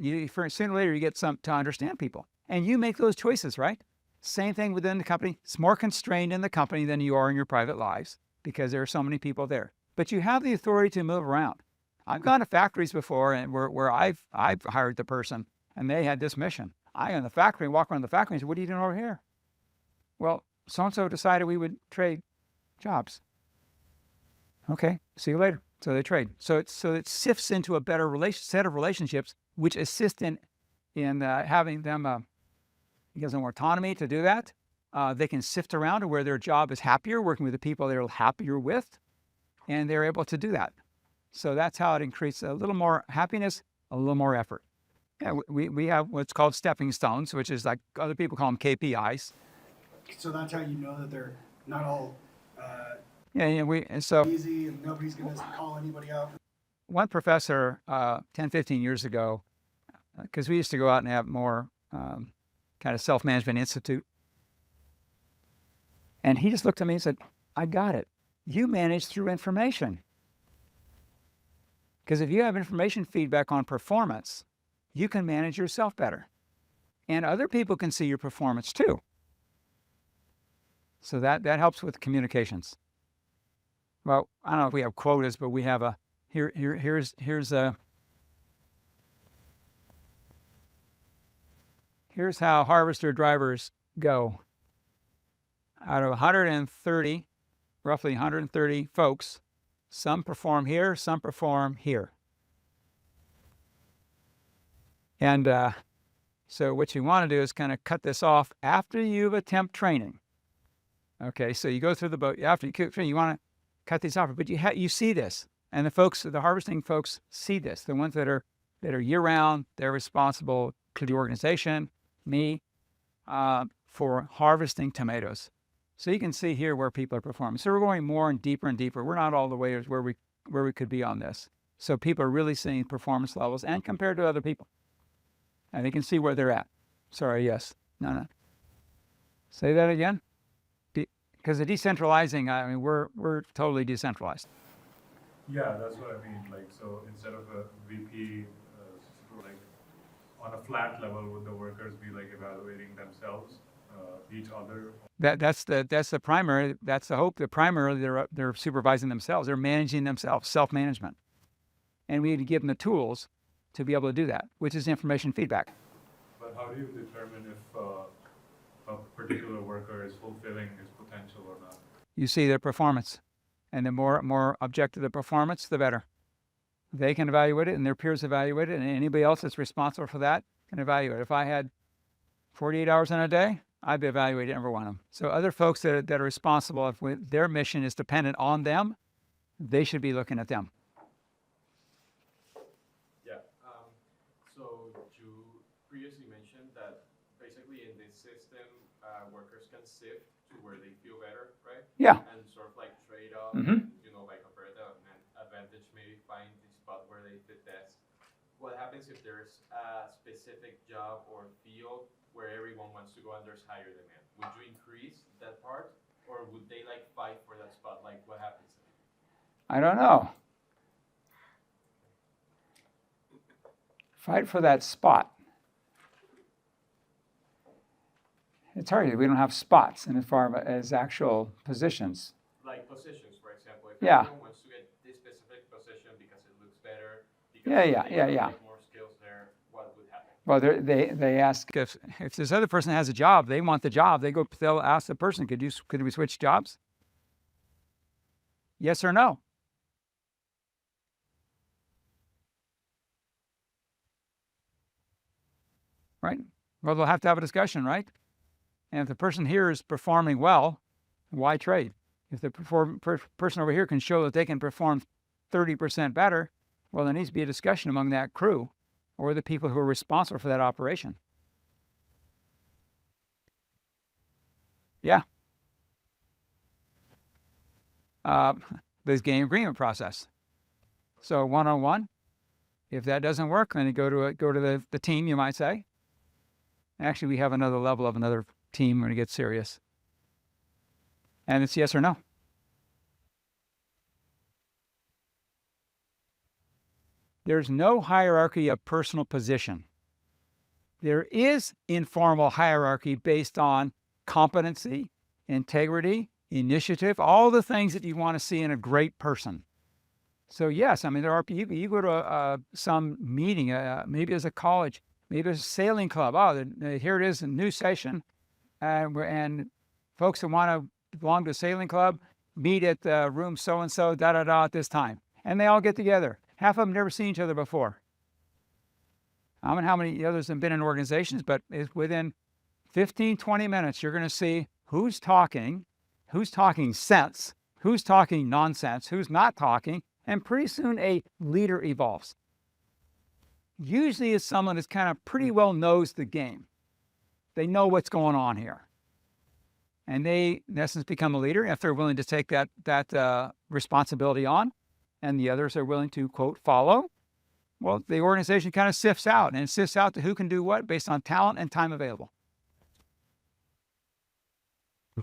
Speaker 1: Sooner or later you get to understand people, and you make those choices, right? Same thing within the company. It's more constrained in the company than you are in your private lives because there are so many people there. But you have the authority to move around. I've gone to factories before, and where I've hired the person, and they had this mission. I go in the factory, walk around the factory, and say, "What are you doing over here?" Well, so and so decided we would trade jobs. Okay, see you later. So they trade. So it sifts into a better set of relationships, which assist in having them gives them more autonomy to do that. They can sift around to where their job is happier, working with the people they're happier with, and they're able to do that. So that's how it increases a little more happiness, a little more effort. Yeah, we have what's called stepping stones, which is like other people call them KPIs.
Speaker 5: So that's how you know that they're not all
Speaker 1: So
Speaker 5: easy and nobody's going to call anybody out.
Speaker 1: One professor 10, 15 years ago, because we used to go out and have more kind of self-management institute, and he just looked at me and said, "I got it. You manage through information. Because if you have information feedback on performance, you can manage yourself better. And other people can see your performance too. So that helps with communications." Well, I don't know if we have quotas, but we have here's how harvester drivers go. Out of 130, roughly 130 folks, some perform here, some perform here. And so what you want to do is kind of cut this off after you've attempted training. Okay, so you go through the boat, after you want to cut these off, but you see this. And the harvesting folks see this. The ones that are year-round, they're responsible to the organization, me, for harvesting tomatoes. So you can see here where people are performing. So we're going more and deeper and deeper. We're not all the way where we could be on this. So people are really seeing performance levels and compared to other people. And they can see where they're at. Sorry, yes. No. Say that again? Because the decentralizing, I mean, we're totally decentralized.
Speaker 6: Yeah, that's what I mean. Like, so instead of a VP, like on a flat level, would the workers be like evaluating themselves, each other?
Speaker 1: That's the primary. That's the hope. The primarily they're supervising themselves. They're managing themselves, self-management, and we need to give them the tools to be able to do that, which is information feedback.
Speaker 6: But how do you determine if a particular worker is fulfilling his potential or not?
Speaker 1: You see their performance, and the more objective the performance, the better. They can evaluate it, and their peers evaluate it, and anybody else that's responsible for that can evaluate it. If I had 48 hours in a day, I'd be evaluating every one of them. So other folks that are responsible, if their mission is dependent on them, they should be looking at them.
Speaker 7: Yeah. So you previously mentioned that basically in this system, workers can sift to where they feel better, right?
Speaker 1: Yeah.
Speaker 7: And sort of like trade off,
Speaker 1: Mhm.
Speaker 7: by comparative advantage, maybe find the spot where they fit best. What happens if there's a specific job or field where everyone wants to go and there's higher demand? Would you increase that part, or would they like fight for that spot? Like, what happens?
Speaker 1: I don't know. Fight for that spot. It's hard. We don't have spots in as far as actual positions.
Speaker 7: Like positions, for example. If
Speaker 1: Yeah.
Speaker 7: everyone wants to get this specific position because it looks better, because
Speaker 1: Yeah.
Speaker 7: get more skills there, what would happen?
Speaker 1: Well, they ask if this other person has a job, they want the job. They'll ask the person, could we switch jobs? Yes or no? Right? Well, they'll have to have a discussion, right? And if the person here is performing well, why trade? If the person over here can show that they can perform 30% better, well, there needs to be a discussion among that crew or the people who are responsible for that operation. Yeah. This game agreement process. So one-on-one, if that doesn't work, then you go to the team, you might say. Actually, we have another level of another team when it gets serious. And it's yes or no. There's no hierarchy of personal position. There is informal hierarchy based on competency, integrity, initiative, all the things that you want to see in a great person. So yes, I mean, there are, you go to some meeting, maybe as a college, maybe as a sailing club. Oh, here it is, a new session. And folks that want to belong to a sailing club meet at room so-and-so, da-da-da, at this time. And they all get together. Half of them never seen each other before. I don't know how many others have been in organizations, but within 15, 20 minutes, you're going to see who's talking sense, who's talking nonsense, who's not talking, and pretty soon a leader evolves. Usually it's someone that's kind of pretty well knows the game. They know what's going on here. And they, in essence, become a leader if they're willing to take that responsibility on, and the others are willing to, quote, follow. Well, the organization kind of sifts out, and it sifts out to who can do what based on talent and time available.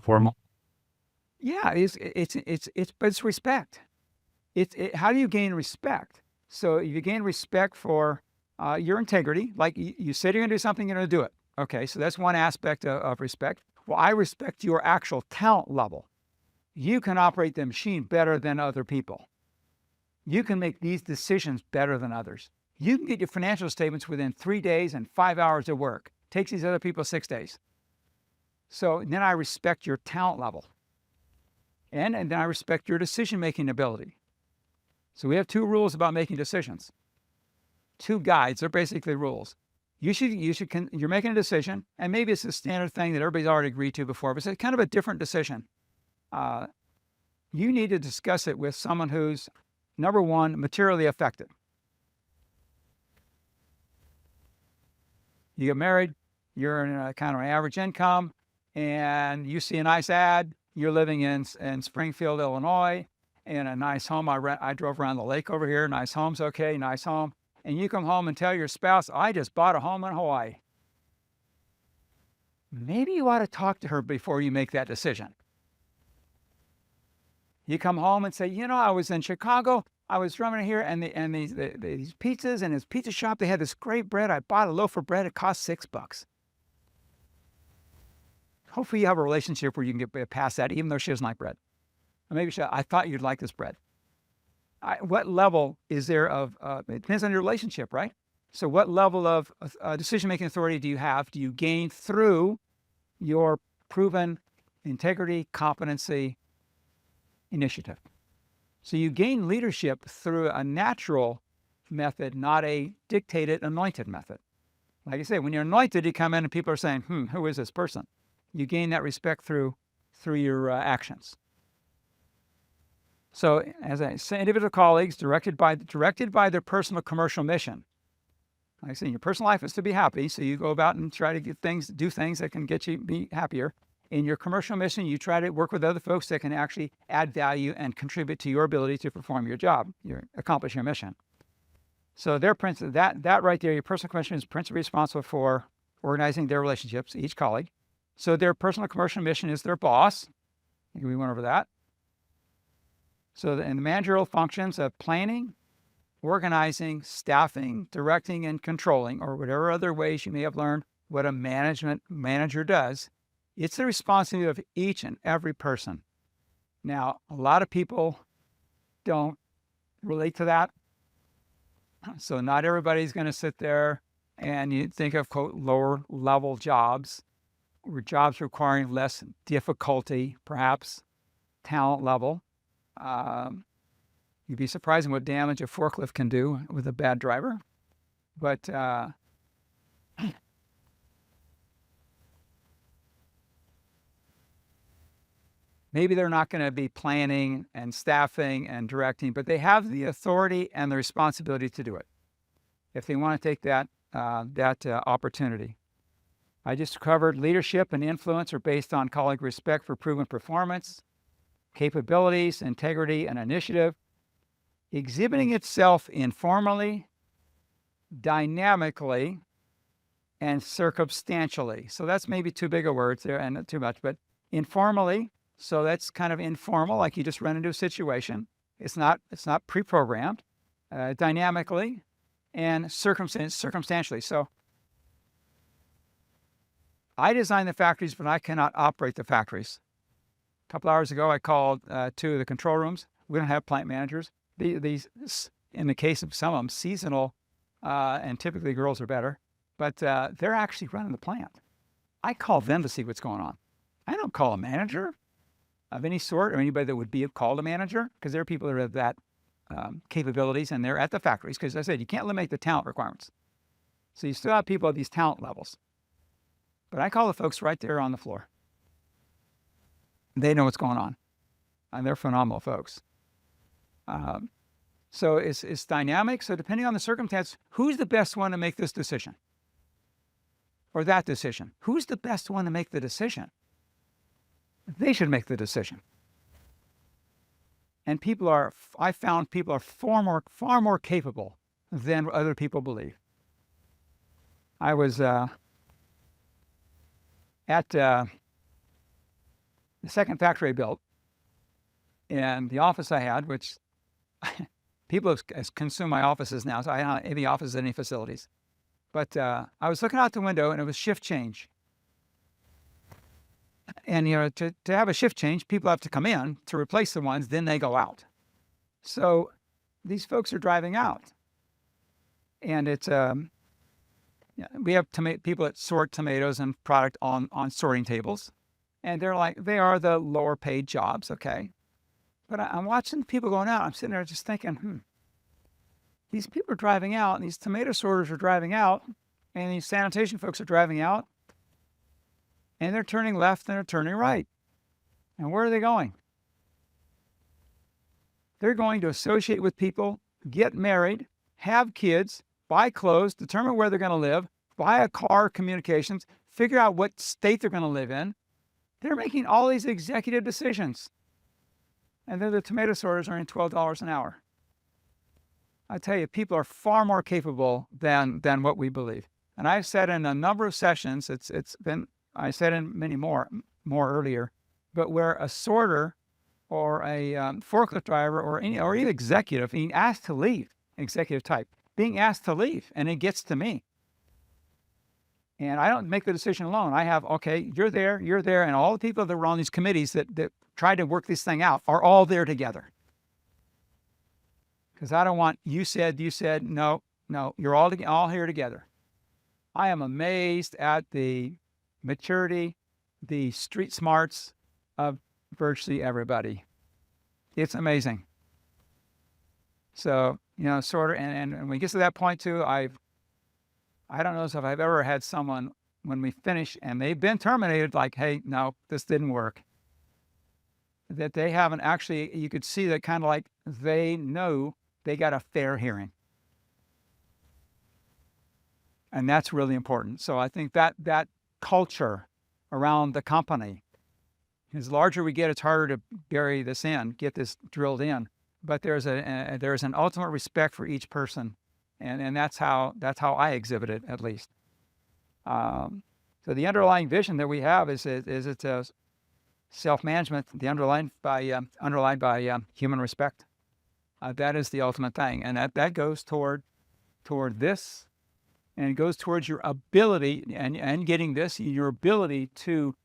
Speaker 3: Formal.
Speaker 1: Yeah, but it's respect. How do you gain respect? So you gain respect for your integrity. Like you said you're going to do something, you're going to do it. Okay, so that's one aspect of respect. Well, I respect your actual talent level. You can operate the machine better than other people. You can make these decisions better than others. You can get your financial statements within 3 days and 5 hours of work. Takes these other people 6 days. So then I respect your talent level. And then I respect your decision-making ability. So we have 2 rules about making decisions. 2 guides, they're basically rules. You're making a decision, and maybe it's a standard thing that everybody's already agreed to before, but it's kind of a different decision. You need to discuss it with someone who's, number one, materially affected. You get married, you're in a kind of an average income, and you see a nice ad. You're living in Springfield, Illinois, in a nice home. I drove around the lake over here. Nice home's okay, nice home. And you come home and tell your spouse, I just bought a home in Hawaii. Maybe you ought to talk to her before you make that decision. You come home and say, I was in Chicago. I was running here, and these pizzas in his pizza shop, they had this great bread. I bought a loaf of bread. It cost $6. Hopefully you have a relationship where you can get past that, even though she doesn't like bread. Or maybe I thought you'd like this bread. What level is there of, it depends on your relationship, right? So what level of decision-making authority do you have? Do you gain through your proven integrity, competency, initiative? So you gain leadership through a natural method, not a dictated, anointed method. Like I say, when you're anointed, you come in and people are saying, who is this person? You gain that respect through your actions. So as I say, individual colleagues directed by their personal commercial mission. Like I say, your personal life is to be happy, so you go about and try to do things that can get you be happier. In your commercial mission, you try to work with other folks that can actually add value and contribute to your ability to perform your job, accomplish your mission. So that right there, your personal commission is principally responsible for organizing their relationships, each colleague. So their personal commercial mission is their boss. I think we went over that. So in the managerial functions of planning, organizing, staffing, directing, and controlling, or whatever other ways you may have learned what a manager does, it's the responsibility of each and every person. Now, a lot of people don't relate to that. So not everybody's going to sit there and you think of, quote, lower level jobs, or jobs requiring less difficulty, perhaps, talent level. You'd be surprised what damage a forklift can do with a bad driver. But maybe they're not going to be planning and staffing and directing, but they have the authority and the responsibility to do it if they want to take that opportunity. I just covered leadership and influence are based on colleague respect for proven performance, capabilities, integrity, and initiative, exhibiting itself informally, dynamically, and circumstantially. So that's maybe too big of words there and too much, but informally, so that's kind of informal, like you just run into a situation. It's not pre-programmed, dynamically, and circumstantially. So I design the factories, but I cannot operate the factories. A couple hours ago, I called two of the control rooms. We don't have plant managers. These, in the case of some of them, seasonal, and typically girls are better, but they're actually running the plant. I call them to see what's going on. I don't call a manager of any sort or anybody that would be called a manager, because there are people that have that capabilities and they're at the factories. Because as I said, you can't eliminate the talent requirements. So you still have people at these talent levels. But I call the folks right there on the floor. They know what's going on. And they're phenomenal folks. So it's dynamic. So depending on the circumstance, who's the best one to make this decision? Or that decision? Who's the best one to make the decision? They should make the decision. And I found people are far more capable than other people believe. I was at the second factory I built, and the office I had, which people have consumed my offices now, so I don't have any offices, any facilities. But I was looking out the window, and it was shift change. And to have a shift change, people have to come in to replace the ones, then they go out. So these folks are driving out, and it's we have people that sort tomatoes and product on sorting tables, and they are the lower paid jobs, okay. But I'm watching people going out. I'm sitting there just thinking, these people are driving out, and these tomato sorters are driving out, and these sanitation folks are driving out, and they're turning left and they're turning right. And where are they going? They're going to associate with people, get married, have kids, buy clothes, determine where they're going to live, buy a car, communications, figure out what state they're going to live in. They're making all these executive decisions. And then the tomato sorters earning $12 an hour. I tell you, people are far more capable than what we believe. And I've said in a number of sessions, I said in many more earlier, but where a sorter or a forklift driver or even executive being asked to leave, executive type, being asked to leave, and it gets to me. And I don't make the decision alone. I have, okay, you're there, and all the people that were on these committees that tried to work this thing out are all there together. Because I don't want you said, no, you're all here together. I am amazed at the maturity, the street smarts of virtually everybody. It's amazing. So, sort of, and when we get to that point too, I don't know if I've ever had someone, when we finish and they've been terminated, like, hey, no, this didn't work. That they haven't actually, you could see that kind of like they know they got a fair hearing. And that's really important. So I think that culture around the company, as larger we get, it's harder to bury this in, get this drilled in. But there's an ultimate respect for each person, and that's how I exhibit it, at least. So the underlying vision that we have is it's a self-management, underlined by human respect. That is the ultimate thing, and that goes toward this, and it goes towards your ability and getting this, your ability to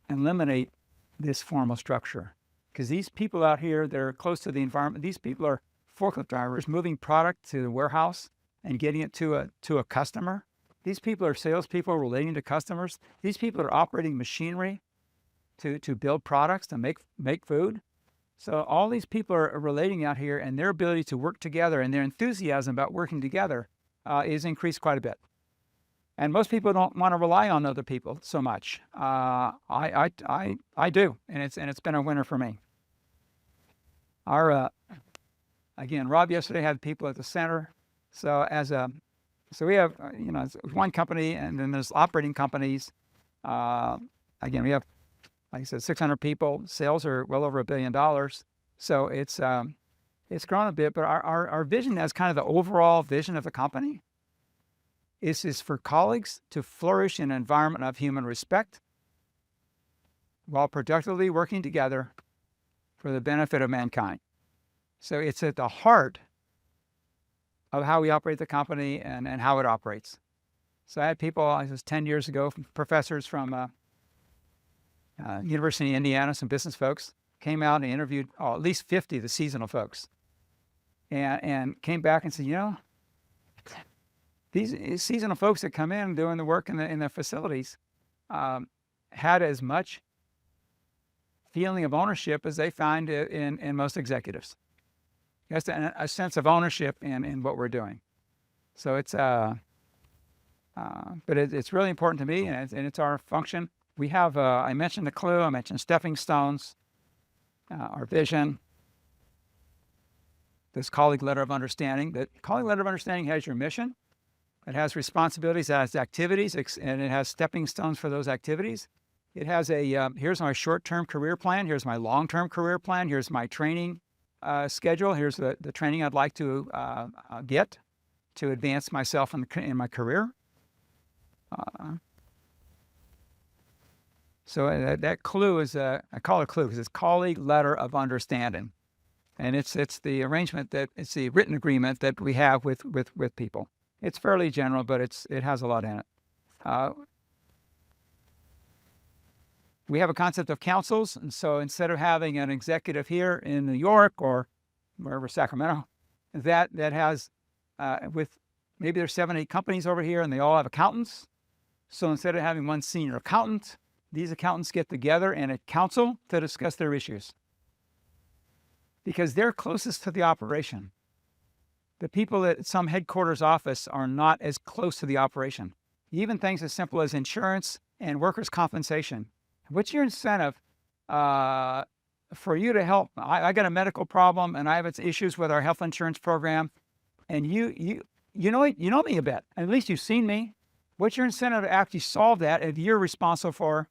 Speaker 1: eliminate this formal structure. Because these people out here, they're close to the environment. These people are forklift drivers moving product to the warehouse and getting it to a customer. These people are salespeople relating to customers. These people are operating machinery to build products, to make food. So all these people are relating out here, and their ability to work together and their enthusiasm about working together is increased quite a bit. And most people don't want to rely on other people so much. I do, and it's been a winner for me. Our again, Rob yesterday had people at the center. So we have it's one company, and then there's operating companies. Again, we have, like I said, 600 people. Sales are well over $1 billion. So it's grown a bit, but our vision as kind of the overall vision of the company is for colleagues to flourish in an environment of human respect while productively working together for the benefit of mankind. So it's at the heart of how we operate the company and how it operates. So I had people, this was 10 years ago, professors from University of Indiana, some business folks, came out and interviewed at least 50 of the seasonal folks, and came back and said, these seasonal folks that come in doing the work in the facilities had as much feeling of ownership as they find in most executives. That's a sense of ownership in what we're doing. So it's but it's really important to me, and it's our function. We have I mentioned the clue, I mentioned stepping stones, our vision, this colleague letter of understanding. The colleague letter of understanding has your mission. It has responsibilities, it has activities, and it has stepping stones for those activities. It has here's my short-term career plan, here's my long-term career plan, here's my training schedule, here's the training I'd like to get to advance myself in my career. So that clue is, I call it a clue because it's colleague letter of understanding. And it's the arrangement it's the written agreement that we have with people. It's fairly general, but it has a lot in it. We have a concept of councils, and so instead of having an executive here in New York or wherever, Sacramento, that has with maybe there's 7, 8 companies over here, and they all have accountants. So instead of having one senior accountant, these accountants get together in a council to discuss their issues because they're closest to the operation. The people at some headquarters office are not as close to the operation. Even things as simple as insurance and workers' compensation. What's your incentive for you to help? I got a medical problem and I have issues with our health insurance program, and you know me a bit. At least you've seen me. What's your incentive to actually solve that if you're responsible for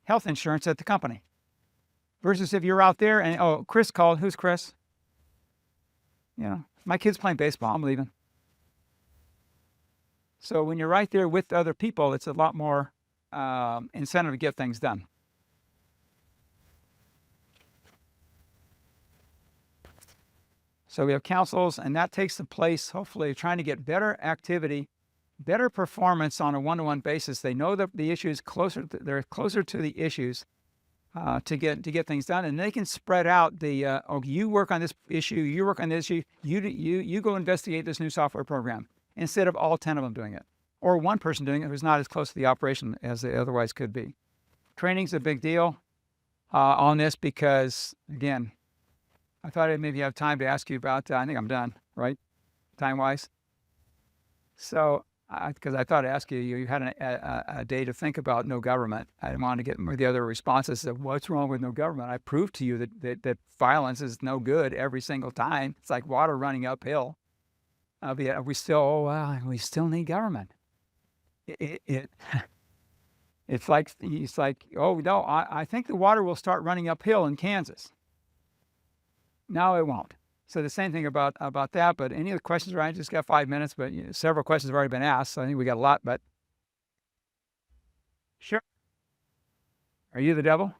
Speaker 1: health insurance at the company? Versus if you're out there and, Chris called. Who's Chris? My kid's playing baseball. I'm leaving. So when you're right there with other people, it's a lot more incentive to get things done. So we have councils, and that takes the place, hopefully, of trying to get better activity, better performance on a one-to-one basis. They know that the issue is closer. They're closer to the issues to get things done, and they can spread out the. You work on this issue. You work on this issue. You go investigate this new software program instead of all 10 of them doing it, or one person doing it who's not as close to the operation as they otherwise could be. Training's a big deal on this because, again, I thought I'd maybe have time to ask you about. I think I'm done, right, time-wise. So, because I thought I'd ask you, you had a day to think about no government. I didn't want to get the other responses of what's wrong with no government. I proved to you that violence is no good every single time. It's like water running uphill. We still need government. It's like, oh no, I think the water will start running uphill in Kansas. No, it won't. So the same thing about that. But any other questions? Ryan, just got 5 minutes, but several questions have already been asked. So I think we got a lot. But sure. Are you the devil?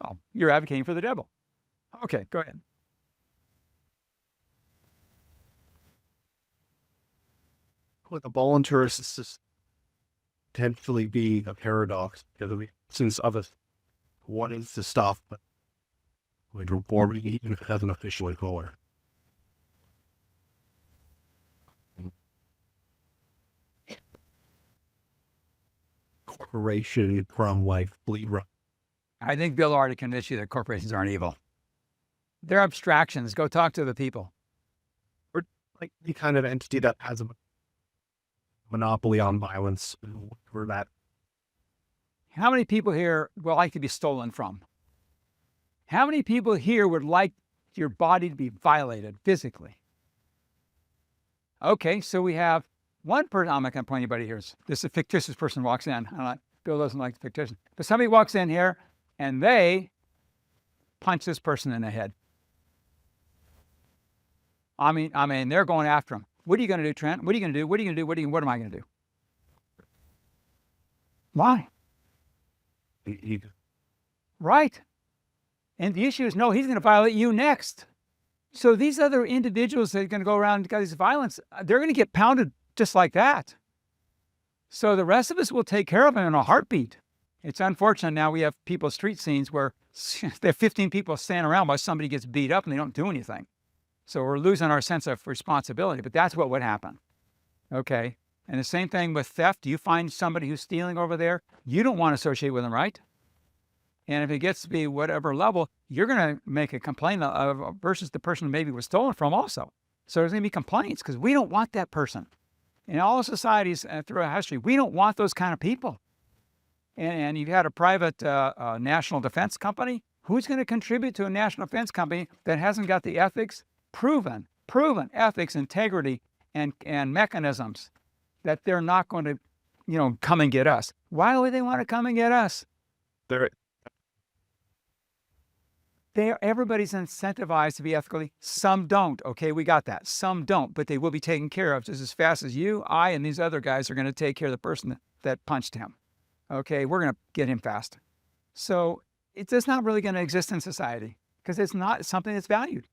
Speaker 1: Oh, you're advocating for the devil. Okay, go ahead.
Speaker 4: With a volunteer assist potentially be a paradox because since others wanting to stop, but with reporting even as an official caller. Corporation from like fleet run
Speaker 1: I think Bill already convinced you that corporations aren't evil. They're abstractions. Go talk to the people.
Speaker 8: Like the kind of entity that has a monopoly on violence, or that
Speaker 1: How many people here would like to be stolen from? How many people here would like your body to be violated physically? Okay, so we have one person. I'm not going to point anybody here. This is a fictitious person walks in. Bill doesn't like the fictitious. But somebody walks in here and they punch this person in the head. I mean, they're going after him. What are you going to do, Trent? What are you going to do? What are you going to do? What am I going to do? Why? Right. And the issue is, no, he's going to violate you next. So these other individuals that are going to go around and got this violence, they're going to get pounded just like that. So the rest of us will take care of them in a heartbeat. It's unfortunate now we have street scenes where there are 15 people standing around while somebody gets beat up and they don't do anything. So we're losing our sense of responsibility, but that's what would happen. Okay. And the same thing with theft. Do you find somebody who's stealing over there? You don't want to associate with them, right? And if it gets to be whatever level, you're going to make a complaint of versus the person who maybe was stolen from also. So there's going to be complaints because we don't want that person. In all societies throughout history, we don't want those kind of people. And you've had a private national defense company. Who's going to contribute to a national defense company that hasn't got the ethics, proven ethics, integrity, and mechanisms that they're not going to, come and get us? Why would they want to come and get us? Everybody's incentivized to be ethically. Some don't. Okay, we got that. Some don't, but they will be taken care of just as fast as you, I, and these other guys are going to take care of the person that punched him. Okay, we're going to get him fast. So it's not really going to exist in society because it's not something that's valued.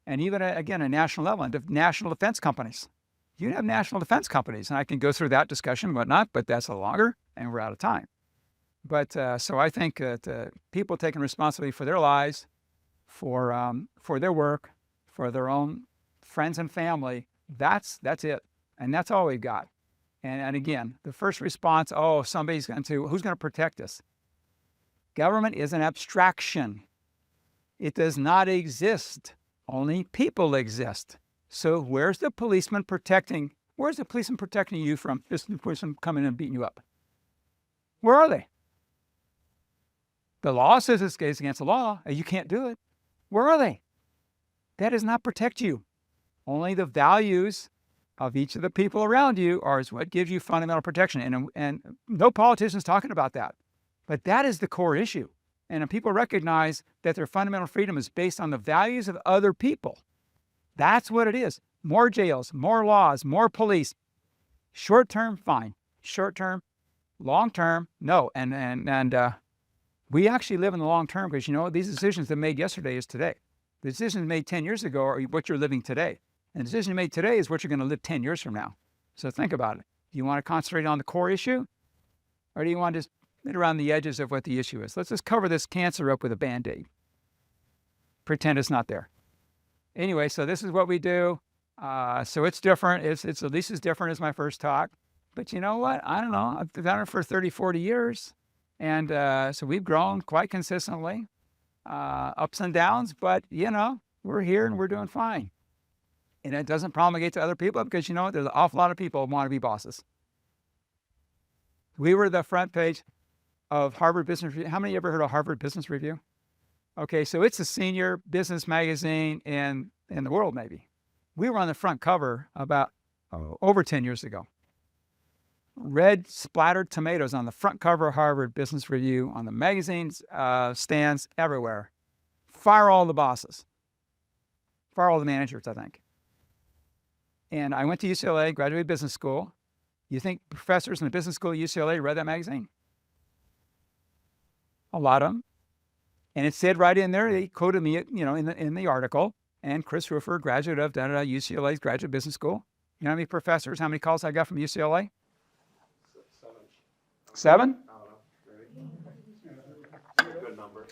Speaker 1: And even, again, at national level, and national defense companies. You have national defense companies, and I can go through that discussion and whatnot, but that's a longer, and we're out of time. But so I think that people taking responsibility for their lives, for their work, for their own friends and family, that's it. And that's all we've got. And again, the first response, who's going to protect us? Government is an abstraction. It does not exist. Only people exist. So where's the policeman protecting you from this person coming and beating you up? Where are they? The law says it's against the law. You can't do it. Where are they? That does not protect you. Only the values of each of the people around you is what gives you fundamental protection. And no politician's talking about that. But that is the core issue. And if people recognize that their fundamental freedom is based on the values of other people, that's what it is. More jails, more laws, more police. Short term, fine. Short term, long term, no. And we actually live in the long term because, these decisions that made yesterday is today. The decisions made 10 years ago are what you're living today. And the decision made today is what you're going to live 10 years from now. So think about it. Do you want to concentrate on the core issue? Or do you want to just get around the edges of what the issue is? Let's just cover this cancer up with a Band-Aid. Pretend it's not there. Anyway, so this is what we do. So it's different. It's at least as different as my first talk. But you know what? I don't know. I've done it for 30, 40 years. And so we've grown quite consistently, ups and downs, but, we're here and we're doing fine. And it doesn't promulgate to other people because, there's an awful lot of people who want to be bosses. We were the front page of Harvard Business Review. How many ever heard of Harvard Business Review? Okay, so it's the senior business magazine in the world, maybe. We were on the front cover about over 10 years ago. Red splattered tomatoes on the front cover of Harvard Business Review, on the magazines, stands everywhere. Fire all the bosses. Fire all the managers, I think. And I went to UCLA, graduated business school. You think professors in the business school at UCLA read that magazine? A lot of them. And it said right in there, they quoted me, in the article, and Chris Rufer, graduate of UCLA's graduate business school. You know how many professors, how many calls I got from UCLA? 7?
Speaker 7: Good number.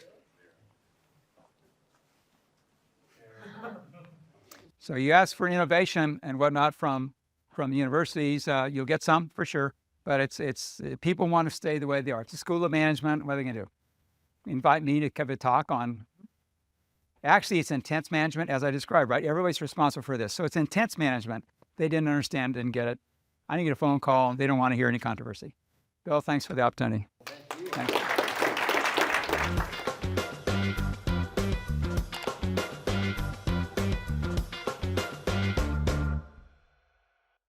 Speaker 1: So you ask for innovation and whatnot from the universities, you'll get some for sure. But it's people want to stay the way they are. It's a school of management. What are they going to do? invite me to give a talk on. Actually, it's intense management, as I described, right? Everybody's responsible for this. So it's intense management. They didn't understand, didn't get it. I didn't get a phone call. They don't want to hear any controversy. Bill, thanks for the opportunity.